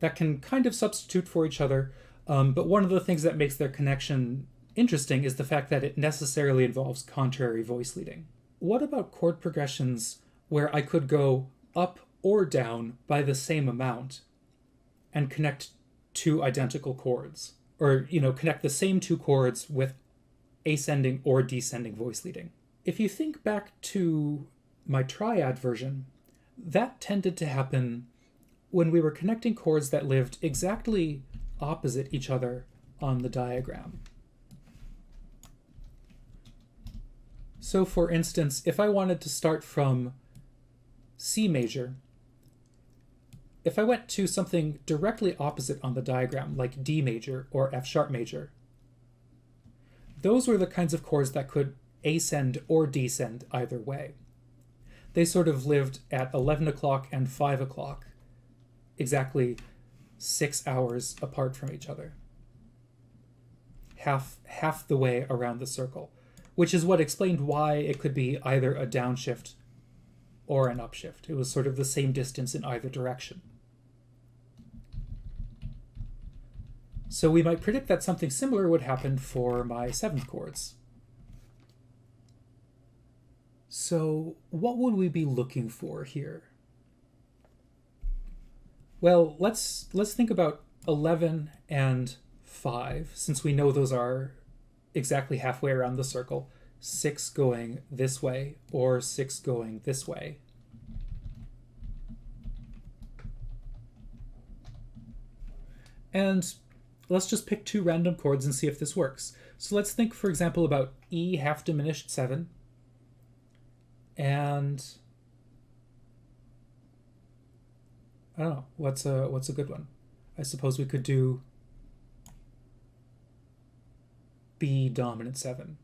kind of substitute for each other, but one of the things that makes their connection interesting is the fact that it necessarily involves contrary voice leading. What about chord progressions where I could go up or down by the same amount and connect two identical chords? Or, you know, connect the same two chords with ascending or descending voice leading. If you think back to my triad version, that tended to happen when we were connecting chords that lived exactly opposite each other on the diagram. So for instance, if I wanted to start from C major, if I went to something directly opposite on the diagram, like D major or F sharp major, those were the kinds of chords that could ascend or descend either way. They sort of lived at 11 o'clock and 5 o'clock, exactly 6 hours apart from each other. Half the way around the circle, which is what explained why it could be either a downshift or an upshift. It was sort of the same distance in either direction. So we might predict that something similar would happen for my seventh chords. So what would we be looking for here? Well, let's think about 11 and 5, since we know those are exactly halfway around the circle, 6 going this way or 6 going this way. And let's just pick two random chords and see if this works. So let's think, for example, about E half diminished 7 and I don't know, what's a good one? I suppose we could do B dominant 7.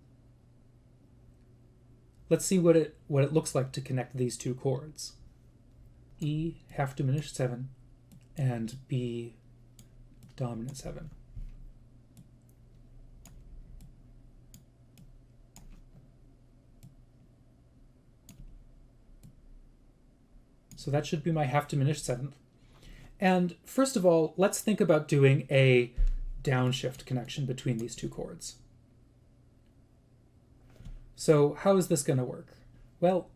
Let's see what it looks like to connect these two chords. E half diminished 7 and B dominant 7. So that should be my half diminished 7th. And first of all, let's think about doing a downshift connection between these two chords. So how is this going to work? Well,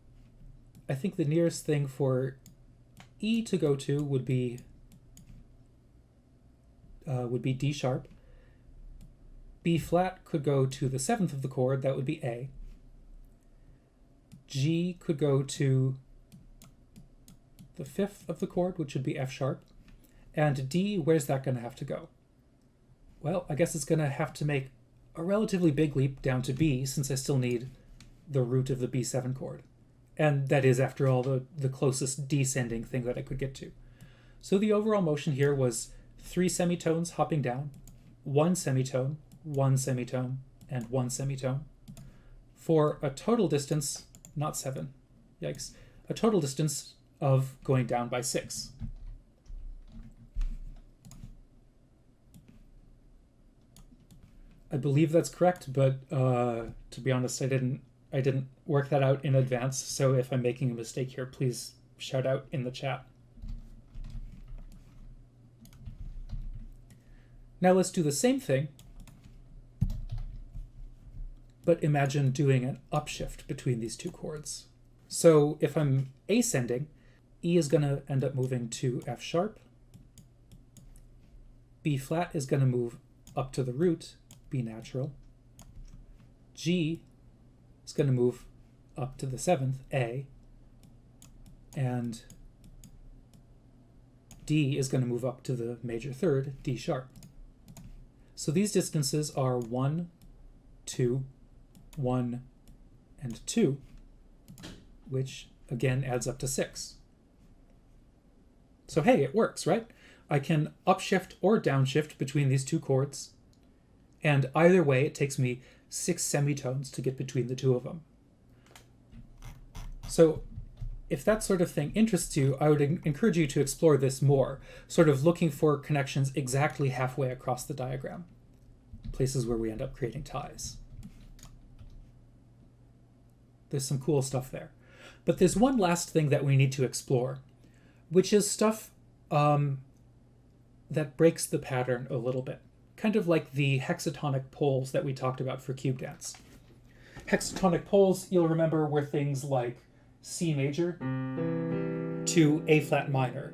I think the nearest thing for E to go to would be D sharp. B flat could go to the 7th of the chord, that would be A. G could go to the 5th of the chord, which would be F sharp. And D, where's that going to have to go? Well, I guess it's going to have to make a relatively big leap down to B, since I still need the root of the B7 chord. And that is, after all, the closest descending thing that I could get to. So the overall motion here was 3 semitones hopping down, 1 semitone, 1 semitone, and 1 semitone, for a total distance, not 7, yikes, a total distance of going down by 6. I believe that's correct, but to be honest, I didn't I didn't work that out in advance, so if I'm making a mistake here, please shout out in the chat. Now let's do the same thing, but imagine doing an upshift between these two chords. So if I'm ascending, E is going to end up moving to F sharp. B flat is going to move up to the root, B natural. G is going to move up to the 7th, A. And D is going to move up to the major third, D sharp. So these distances are 1, 2, 1, and 2, which again adds up to 6. So hey, it works, right? I can upshift or downshift between these two chords, and either way it takes me 6 semitones to get between the two of them. So if that sort of thing interests you, I would encourage you to explore this more, sort of looking for connections exactly halfway across the diagram, places where we end up creating ties. There's some cool stuff there. But there's one last thing that we need to explore, which is stuff that breaks the pattern a little bit, kind of like the hexatonic poles that we talked about for cube dance. Hexatonic poles, you'll remember, were things like C major to A flat minor.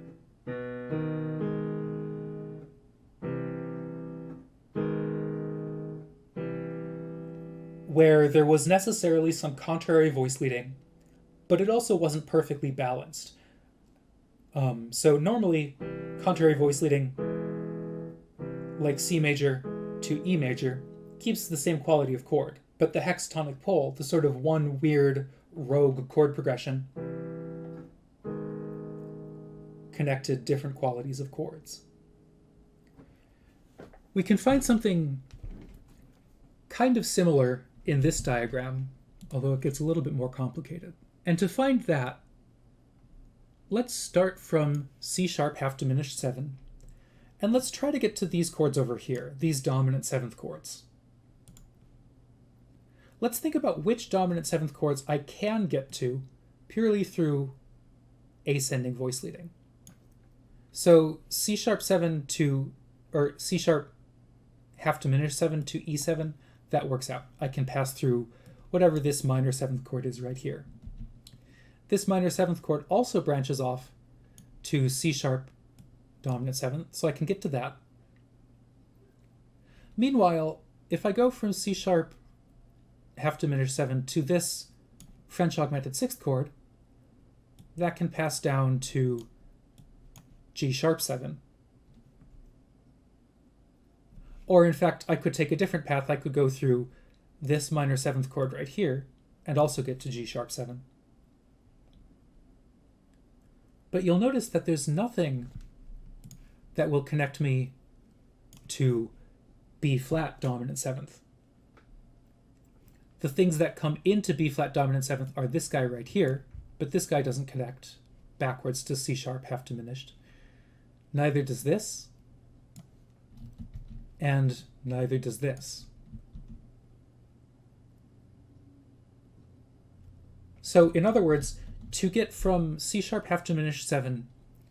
Where there was necessarily some contrary voice leading, but it also wasn't perfectly balanced. So normally, contrary voice leading, like C major to E major, keeps the same quality of chord, but the hexatonic pole, the sort of one weird rogue chord progression, connected different qualities of chords. We can find something kind of similar in this diagram, although it gets a little bit more complicated. And to find that, let's start from C sharp half diminished 7, and let's try to get to these chords over here, these dominant 7th chords. Let's think about which dominant 7th chords I can get to purely through ascending voice leading. So C sharp 7 to, or C sharp half diminished 7 to E7, that works out. I can pass through whatever this minor 7th chord is right here. This minor 7th chord also branches off to C sharp dominant 7th, so I can get to that. Meanwhile, if I go from C sharp half diminished 7 to this French augmented 6th chord, that can pass down to G sharp 7. Or in fact, I could take a different path. I could go through this minor 7th chord right here and also get to G sharp 7. But you'll notice that there's nothing that will connect me to B flat dominant 7th. The things that come into B flat dominant 7th are this guy right here, but this guy doesn't connect backwards to C sharp half diminished. Neither does this, and neither does this. So in other words, to get from C sharp half diminished 7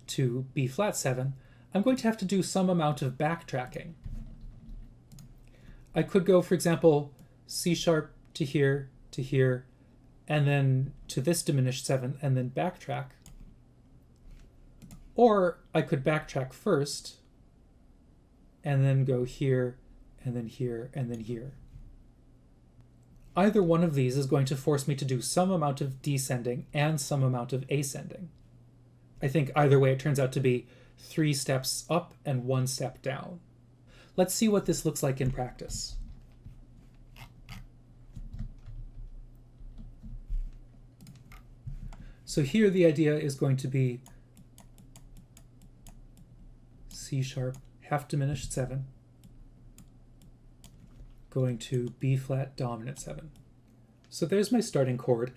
to B flat 7, I'm going to have to do some amount of backtracking. I could go, for example, C sharp to here, and then to this diminished 7, and then backtrack. Or I could backtrack first, and then go here, and then here, and then here. Either one of these is going to force me to do some amount of descending and some amount of ascending. I think either way it turns out to be 3 steps up and 1 step down. Let's see what this looks like in practice. So here the idea is going to be C sharp half diminished 7 going to B flat dominant 7. So there's my starting chord.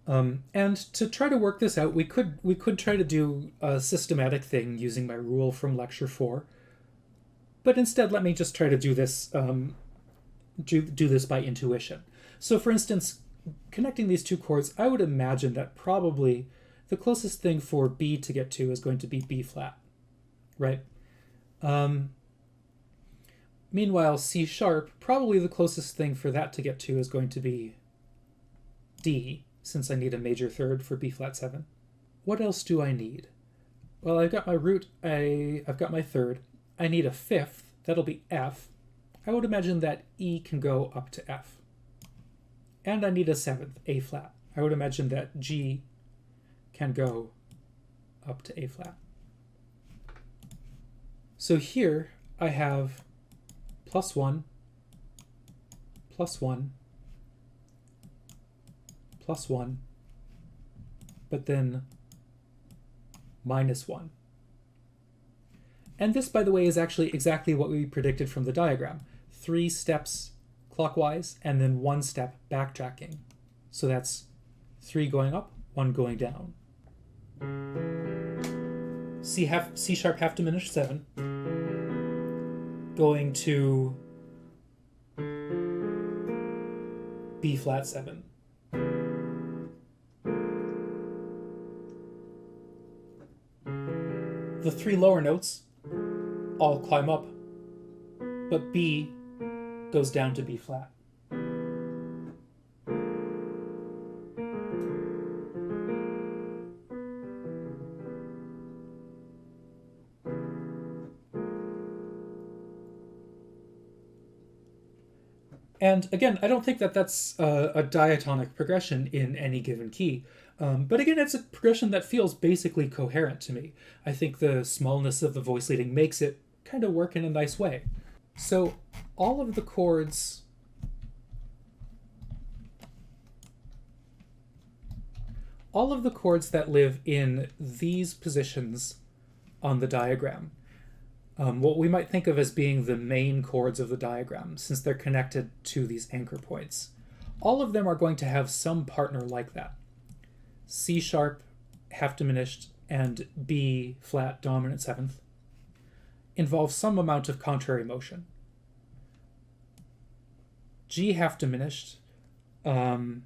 And to try to work this out, we could try to do a systematic thing using my rule from lecture 4. But instead, let me just try to do this by intuition. So for instance, connecting these two chords, I would imagine that probably the closest thing for B to get to is going to be B flat, right? Meanwhile, C sharp, probably the closest thing for that to get to is going to be D, since I need a major third for B flat 7. What else do I need? Well, I've got my root, I've got my third. I need a fifth, that'll be F. I would imagine that E can go up to F. And I need a seventh, A flat. I would imagine that G can go up to A flat. So here I have +1, +1, +1, but then -1. And this, by the way, is actually exactly what we predicted from the diagram. 3 steps clockwise and then 1 step backtracking. So that's 3 going up, 1 going down. C sharp half diminished 7, going to B flat 7. The 3 lower notes all climb up, but B goes down to B flat. And again, I don't think that that's a diatonic progression in any given key. But again, it's a progression that feels basically coherent to me. I think the smallness of the voice leading makes it kind of work in a nice way. So all of the chords that live in these positions on the diagram, what we might think of as being the main chords of the diagram, since they're connected to these anchor points, all of them are going to have some partner like that. C sharp half diminished and B flat dominant 7th involve some amount of contrary motion. G half diminished, and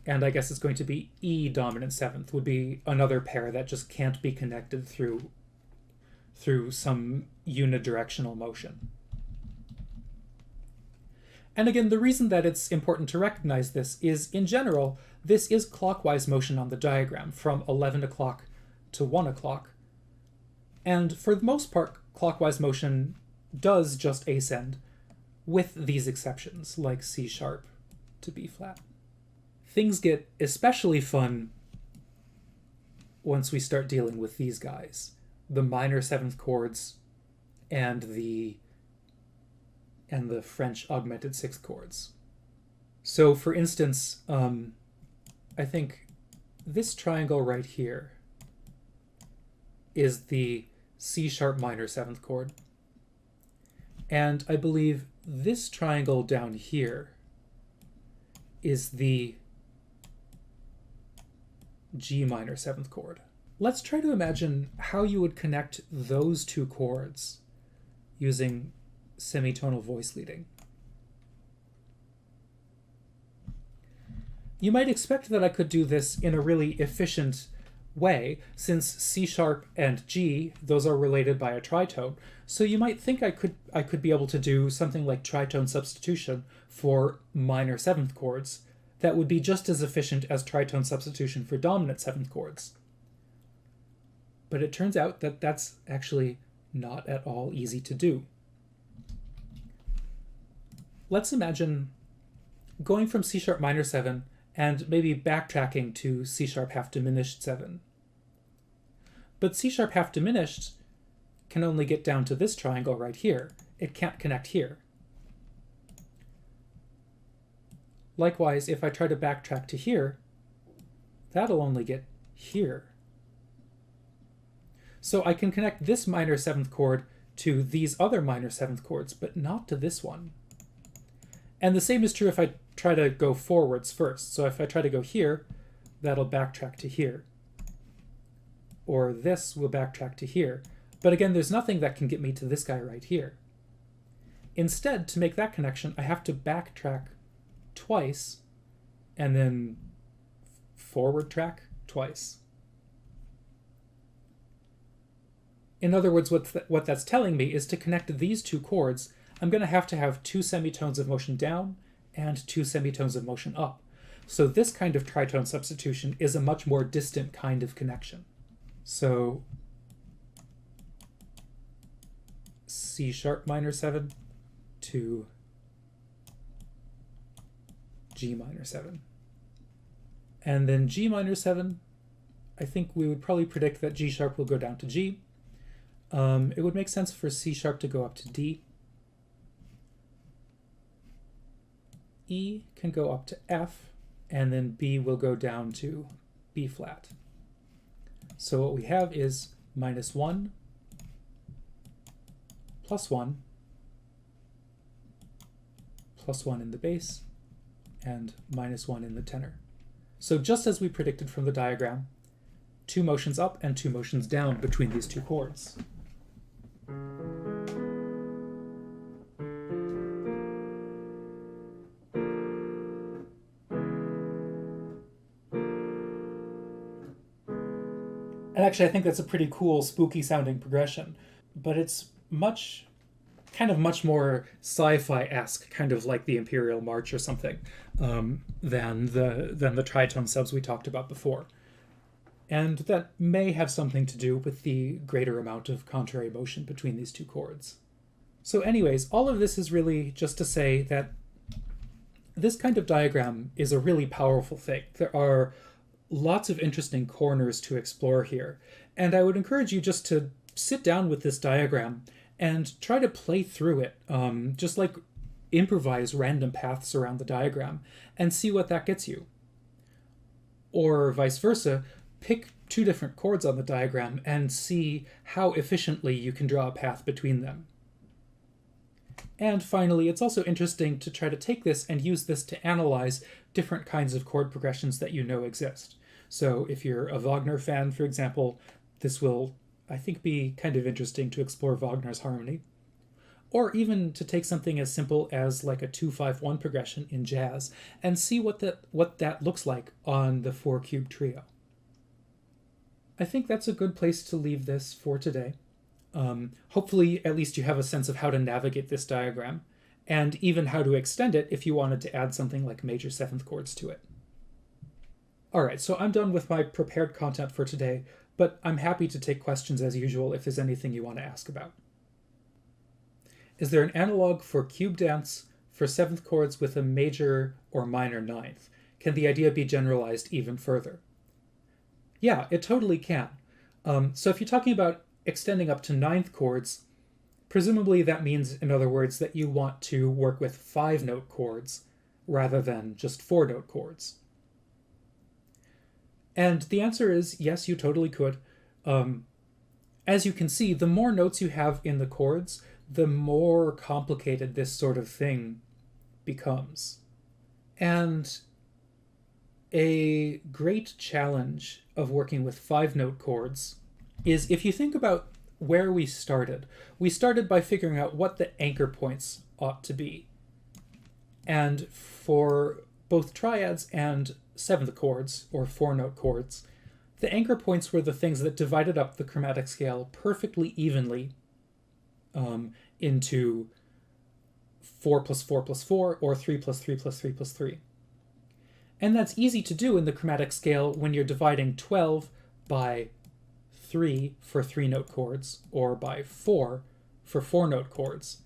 I guess it's going to be E dominant 7th, would be another pair that just can't be connected through some unidirectional motion. And again, the reason that it's important to recognize this is, in general, this is clockwise motion on the diagram from 11 o'clock to 1 o'clock. And for the most part, clockwise motion does just ascend, with these exceptions, like C sharp to B flat. Things get especially fun once we start dealing with these guys, the minor 7th chords and the French augmented 6th chords. So for instance, I think this triangle right here is the C sharp minor 7th chord. And I believe this triangle down here is the G minor 7th chord. Let's try to imagine how you would connect those two chords using semitonal voice leading. You might expect that I could do this in a really efficient way, since C sharp and G, those are related by a tritone. So you might think I could be able to do something like tritone substitution for minor 7th chords that would be just as efficient as tritone substitution for dominant 7th chords. But it turns out that that's actually not at all easy to do. Let's imagine going from C sharp minor 7 and maybe backtracking to C sharp half diminished 7. But C sharp half diminished can only get down to this triangle right here. It can't connect here. Likewise, if I try to backtrack to here, that'll only get here. So I can connect this minor 7th chord to these other minor 7th chords, but not to this one. And the same is true if I try to go forwards first. So if I try to go here, that'll backtrack to here. Or this will backtrack to here. But again, there's nothing that can get me to this guy right here. Instead, to make that connection, I have to backtrack twice and then forward track twice. In other words, what that's telling me is to connect these two chords, I'm going to have 2 semitones of motion down and 2 semitones of motion up. So this kind of tritone substitution is a much more distant kind of connection. So C sharp minor 7 to G minor 7. And then G minor 7, I think we would probably predict that G sharp will go down to G. It would make sense for C sharp to go up to D. E can go up to F, and then B will go down to B flat. So what we have is -1, +1, +1 in the bass, and -1 in the tenor. So just as we predicted from the diagram, 2 motions up and 2 motions down between these two chords. And actually, I think that's a pretty cool, spooky sounding progression, but it's much more sci-fi-esque, kind of like the Imperial March or something, than the tritone subs we talked about before. And that may have something to do with the greater amount of contrary motion between these two chords. So anyways, all of this is really just to say that this kind of diagram is a really powerful thing. There are lots of interesting corners to explore here, and I would encourage you just to sit down with this diagram and try to play through it, just like improvise random paths around the diagram and see what that gets you. Or vice versa, pick 2 different chords on the diagram and see how efficiently you can draw a path between them. And finally, it's also interesting to try to take this and use this to analyze different kinds of chord progressions that you know exist. So if you're a Wagner fan, for example, this will, I think, be kind of interesting to explore Wagner's harmony. Or even to take something as simple as like a 2-5-1 progression in jazz and see what that looks like on the 4-cube trio. I think that's a good place to leave this for today. Hopefully, at least you have a sense of how to navigate this diagram, and even how to extend it if you wanted to add something like major 7th chords to it. Alright, so I'm done with my prepared content for today, but I'm happy to take questions as usual if there's anything you want to ask about. Is there an analog for cube dance for 7th chords with a major or minor 9th? Can the idea be generalized even further? Yeah, it totally can. So if you're talking about extending up to 9th chords, presumably that means, in other words, that you want to work with 5-note chords rather than just 4-note chords. And the answer is yes, you totally could. As you can see, the more notes you have in the chords, the more complicated this sort of thing becomes. And a great challenge of working with 5-note chords is, if you think about where we started by figuring out what the anchor points ought to be. And for both triads and 7th chords, or 4-note chords, the anchor points were the things that divided up the chromatic scale perfectly evenly into 4 + 4 + 4, or 3 + 3 + 3 + 3. And that's easy to do in the chromatic scale when you're dividing 12 by 3 for 3-note chords, or by 4 for 4-note chords.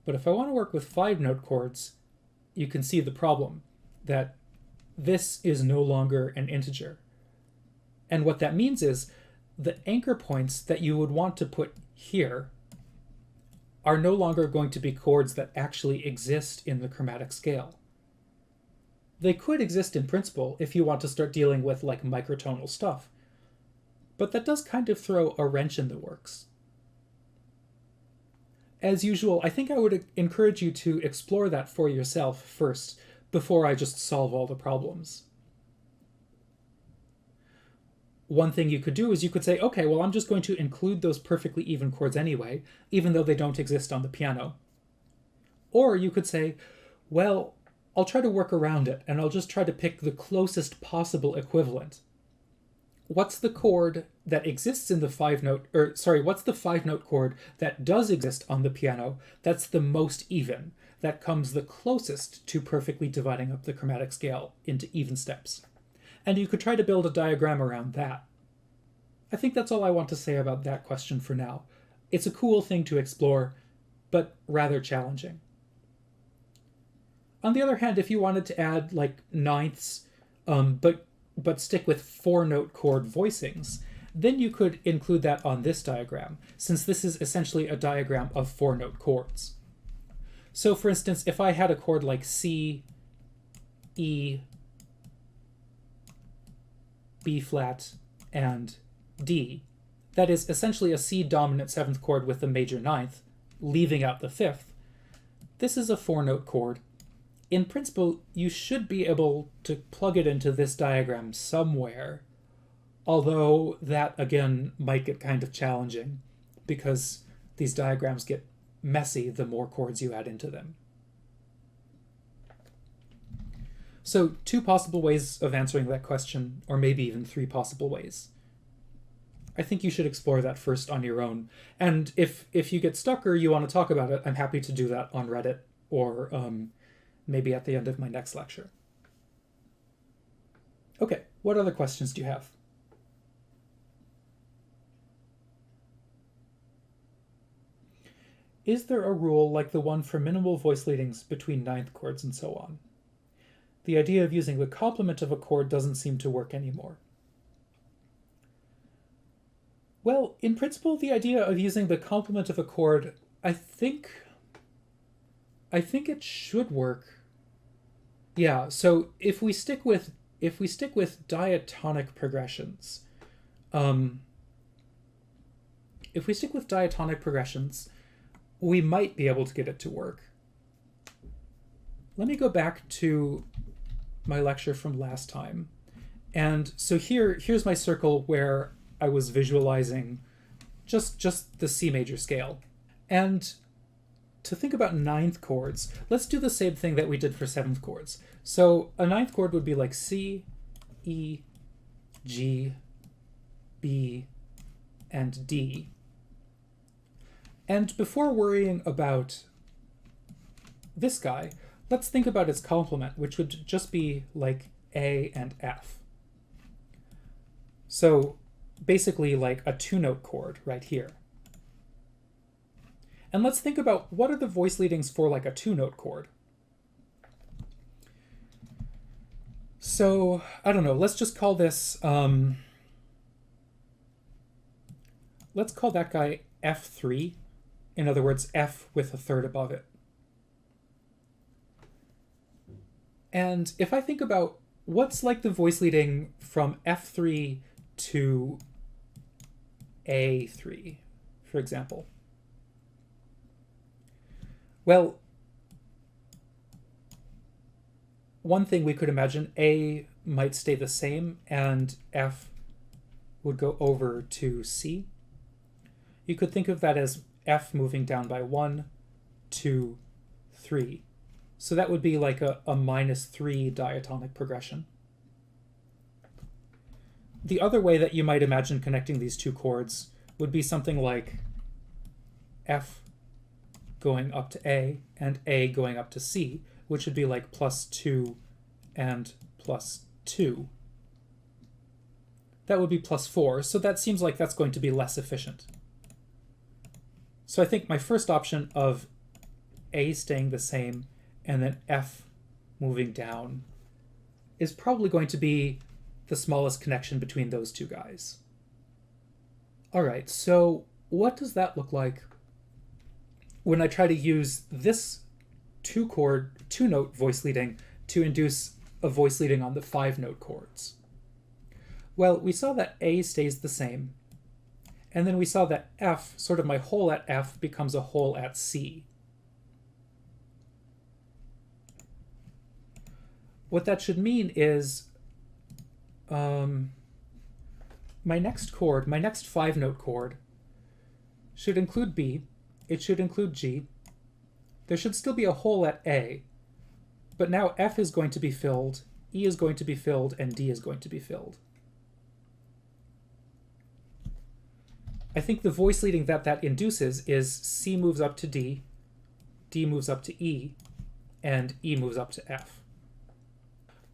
But if I want to work with 5-note chords, you can see the problem, that this is no longer an integer. And what that means is the anchor points that you would want to put here are no longer going to be chords that actually exist in the chromatic scale. They could exist in principle if you want to start dealing with like microtonal stuff, but that does kind of throw a wrench in the works. As usual, I think I would encourage you to explore that for yourself first, before I just solve all the problems. One thing you could do is you could say, okay, well, I'm just going to include those perfectly even chords anyway, even though they don't exist on the piano. Or you could say, well, I'll try to work around it, and I'll just try to pick the closest possible equivalent. What's the chord that exists in the what's the 5-note chord that does exist on the piano that's the most even, that comes the closest to perfectly dividing up the chromatic scale into even steps? And you could try to build a diagram around that. I think that's all I want to say about that question for now. It's a cool thing to explore, but rather challenging. On the other hand, if you wanted to add like ninths, but stick with 4-note chord voicings, then you could include that on this diagram, since this is essentially a diagram of 4-note chords. So for instance, if I had a chord like C, E, B flat, and D, that is essentially a C dominant 7th chord with a major 9th, leaving out the 5th, this is a 4-note chord. In principle, you should be able to plug it into this diagram somewhere, although that, again, might get kind of challenging, because these diagrams get messy the more chords you add into them. So 2 possible ways of answering that question, or maybe even 3 possible ways. I think you should explore that first on your own. And if you get stuck or you want to talk about it, I'm happy to do that on Reddit, or maybe at the end of my next lecture. Okay, what other questions do you have? Is there a rule like the one for minimal voice leadings between 9th chords and so on? The idea of using the complement of a chord doesn't seem to work anymore. Well, in principle, the idea of using the complement of a chord, I think it should work. Yeah, so if we stick with diatonic progressions, we might be able to get it to work. Let me go back to my lecture from last time. And so here's my circle where I was visualizing just the C major scale. And to think about 9th chords, let's do the same thing that we did for 7th chords. So a 9th chord would be like C, E, G, B, and D. And before worrying about this guy, let's think about its complement, which would just be like A and F. So basically like a 2-note chord right here. And let's think about what are the voice leadings for like a 2-note chord. So, I don't know, let's just call this, let's call that guy F3. In other words, F with a 3rd above it. And if I think about what's like the voice leading from F3 to A3, for example. Well, one thing we could imagine, A might stay the same and F would go over to C. You could think of that as F moving down by 1, 2, 3. So that would be like a -3 diatonic progression. The other way that you might imagine connecting these 2 chords would be something like F going up to A and A going up to C, which would be like +2 and +2. That would be +4, so that seems like that's going to be less efficient. So I think my first option of A staying the same and then F moving down is probably going to be the smallest connection between those 2 guys. All right, so what does that look like when I try to use this 2-note voice leading to induce a voice leading on the 5-note chords? Well, we saw that A stays the same, and then we saw that F, sort of my hole at F, becomes a hole at C. What that should mean is my next chord, my next 5-note chord, should include B, it should include G, there should still be a hole at A, but now F is going to be filled, E is going to be filled, and D is going to be filled. I think the voice leading that induces is C moves up to D moves up to E, and E moves up to F.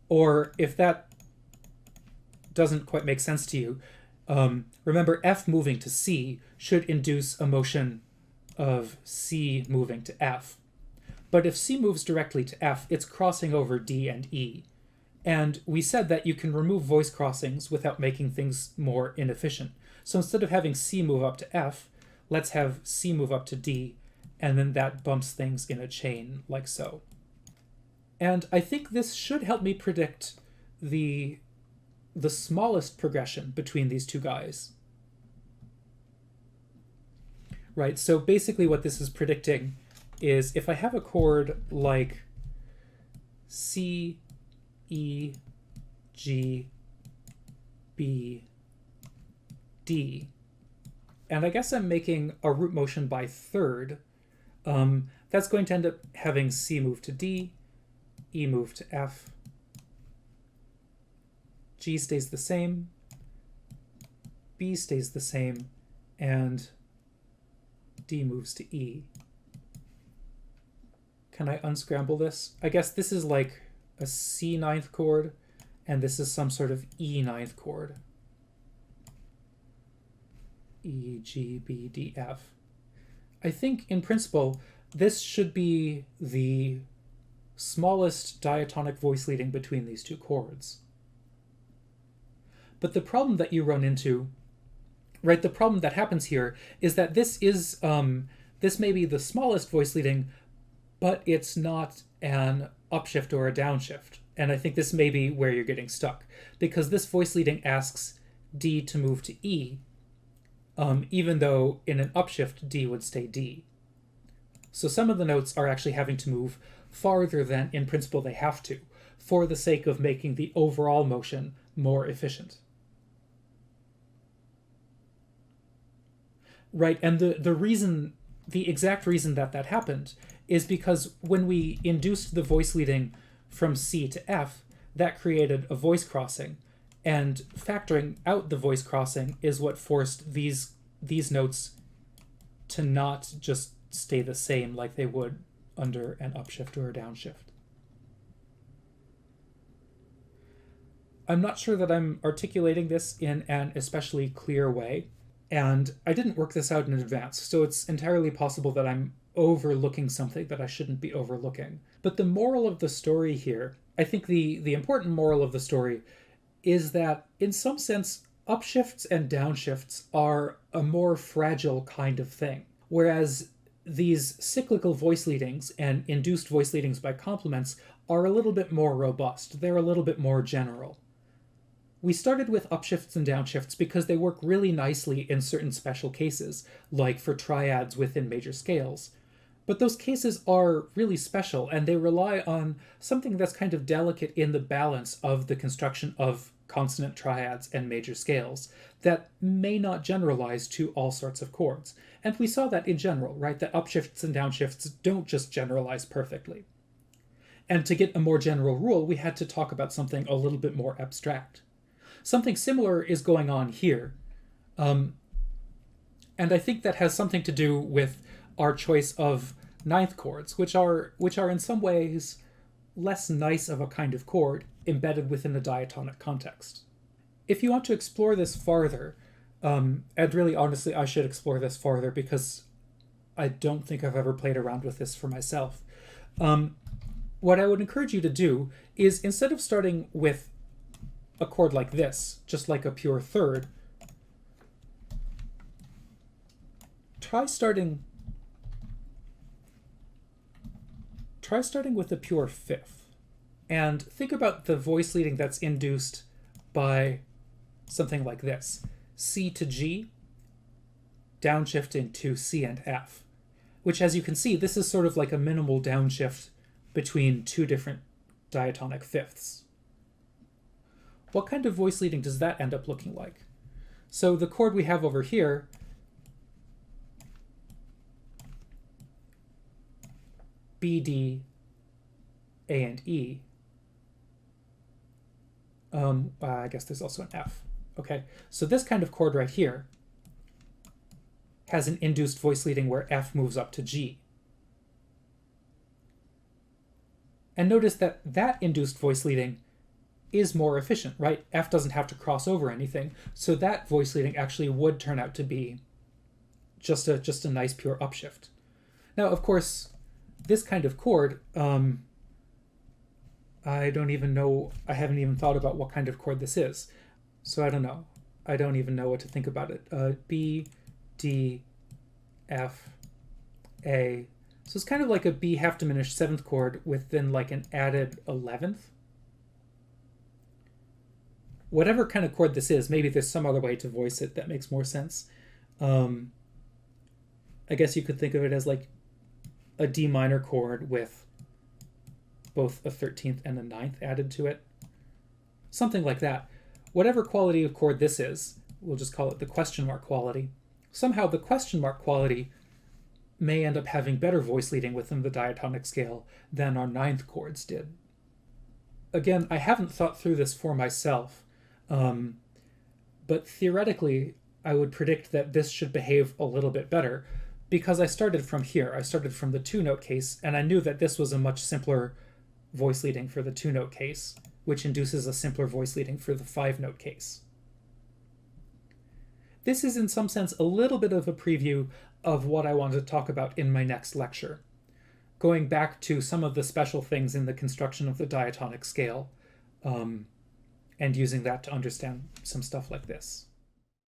Or if that doesn't quite make sense to you, remember F moving to C should induce a motion of C moving to F. But if C moves directly to F, it's crossing over D and E. And we said that you can remove voice crossings without making things more inefficient. So instead of having C move up to F, let's have C move up to D, and then that bumps things in a chain like so. And I think this should help me predict the smallest progression between these two guys. Right, so basically what this is predicting is if I have a chord like C, E, G, B, D, and I guess I'm making a root motion by third, that's going to end up having C move to D, E move to F, G stays the same, B stays the same, and D moves to E. Can I unscramble this? I guess this is like a C ninth chord, and this is some sort of E ninth chord. E, G, B, D, F. I think, in principle, this should be the smallest diatonic voice leading between these two chords. But the problem that you run into, right, the problem that happens here is that this may be the smallest voice leading, but it's not an upshift or a downshift. And I think this may be where you're getting stuck, because this voice leading asks D to move to E, even though in an upshift, D would stay D. So some of the notes are actually having to move farther than, in principle, they have to, for the sake of making the overall motion more efficient. Right, and the exact reason that happened is because when we induced the voice leading from C to F, that created a voice crossing, and factoring out the voice crossing is what forced these notes to not just stay the same like they would under an upshift or a downshift. I'm not sure that I'm articulating this in an especially clear way, and I didn't work this out in advance, so it's entirely possible that I'm overlooking something that I shouldn't be overlooking. But the moral of the story here, I think the important moral of the story is that, in some sense, upshifts and downshifts are a more fragile kind of thing, whereas these cyclical voice leadings and induced voice leadings by complements are a little bit more robust. They're a little bit more general. We started with upshifts and downshifts because they work really nicely in certain special cases, like for triads within major scales. But those cases are really special, and they rely on something that's kind of delicate in the balance of the construction of consonant triads and major scales that may not generalize to all sorts of chords. And we saw that in general, right? That upshifts and downshifts don't just generalize perfectly. And to get a more general rule, we had to talk about something a little bit more abstract. Something similar is going on here. And I think that has something to do with our choice of ninth chords, which are in some ways less nice of a kind of chord embedded within a diatonic context. If you want to explore this farther, and really honestly I should explore this farther because I don't think I've ever played around with this for myself, what I would encourage you to do is, instead of starting with a chord like this, just like a pure third, try starting with a pure fifth, and think about the voice leading that's induced by something like this. C to G, downshift into C and F, which, as you can see, this is sort of like a minimal downshift between two different diatonic fifths. What kind of voice leading does that end up looking like? So the chord we have over here, BD, A and E. I guess there's also an F. Okay, so this kind of chord right here has an induced voice leading where F moves up to G. And notice that that induced voice leading is more efficient, right? F doesn't have to cross over anything, so that voice leading actually would turn out to be just a nice pure upshift. Now, of course, this kind of chord, I don't even know, I haven't even thought about what kind of chord this is. So I don't know. I don't even know what to think about it. B, D, F, A. So it's kind of like a B half diminished 7th chord with then like an added 11th. Whatever kind of chord this is, maybe there's some other way to voice it that makes more sense. I guess you could think of it as like a D minor chord with both a 13th and a 9th added to it. Something like that. Whatever quality of chord this is, we'll just call it the question mark quality. Somehow the question mark quality may end up having better voice leading within the diatonic scale than our 9th chords did. Again, I haven't thought through this for myself, but theoretically, I would predict that this should behave a little bit better because I started from here. I started from the 2-note case, and I knew that this was a much simpler voice leading for the 2-note case, which induces a simpler voice leading for the 5-note case. This is in some sense a little bit of a preview of what I want to talk about in my next lecture, going back to some of the special things in the construction of the diatonic scale, and using that to understand some stuff like this.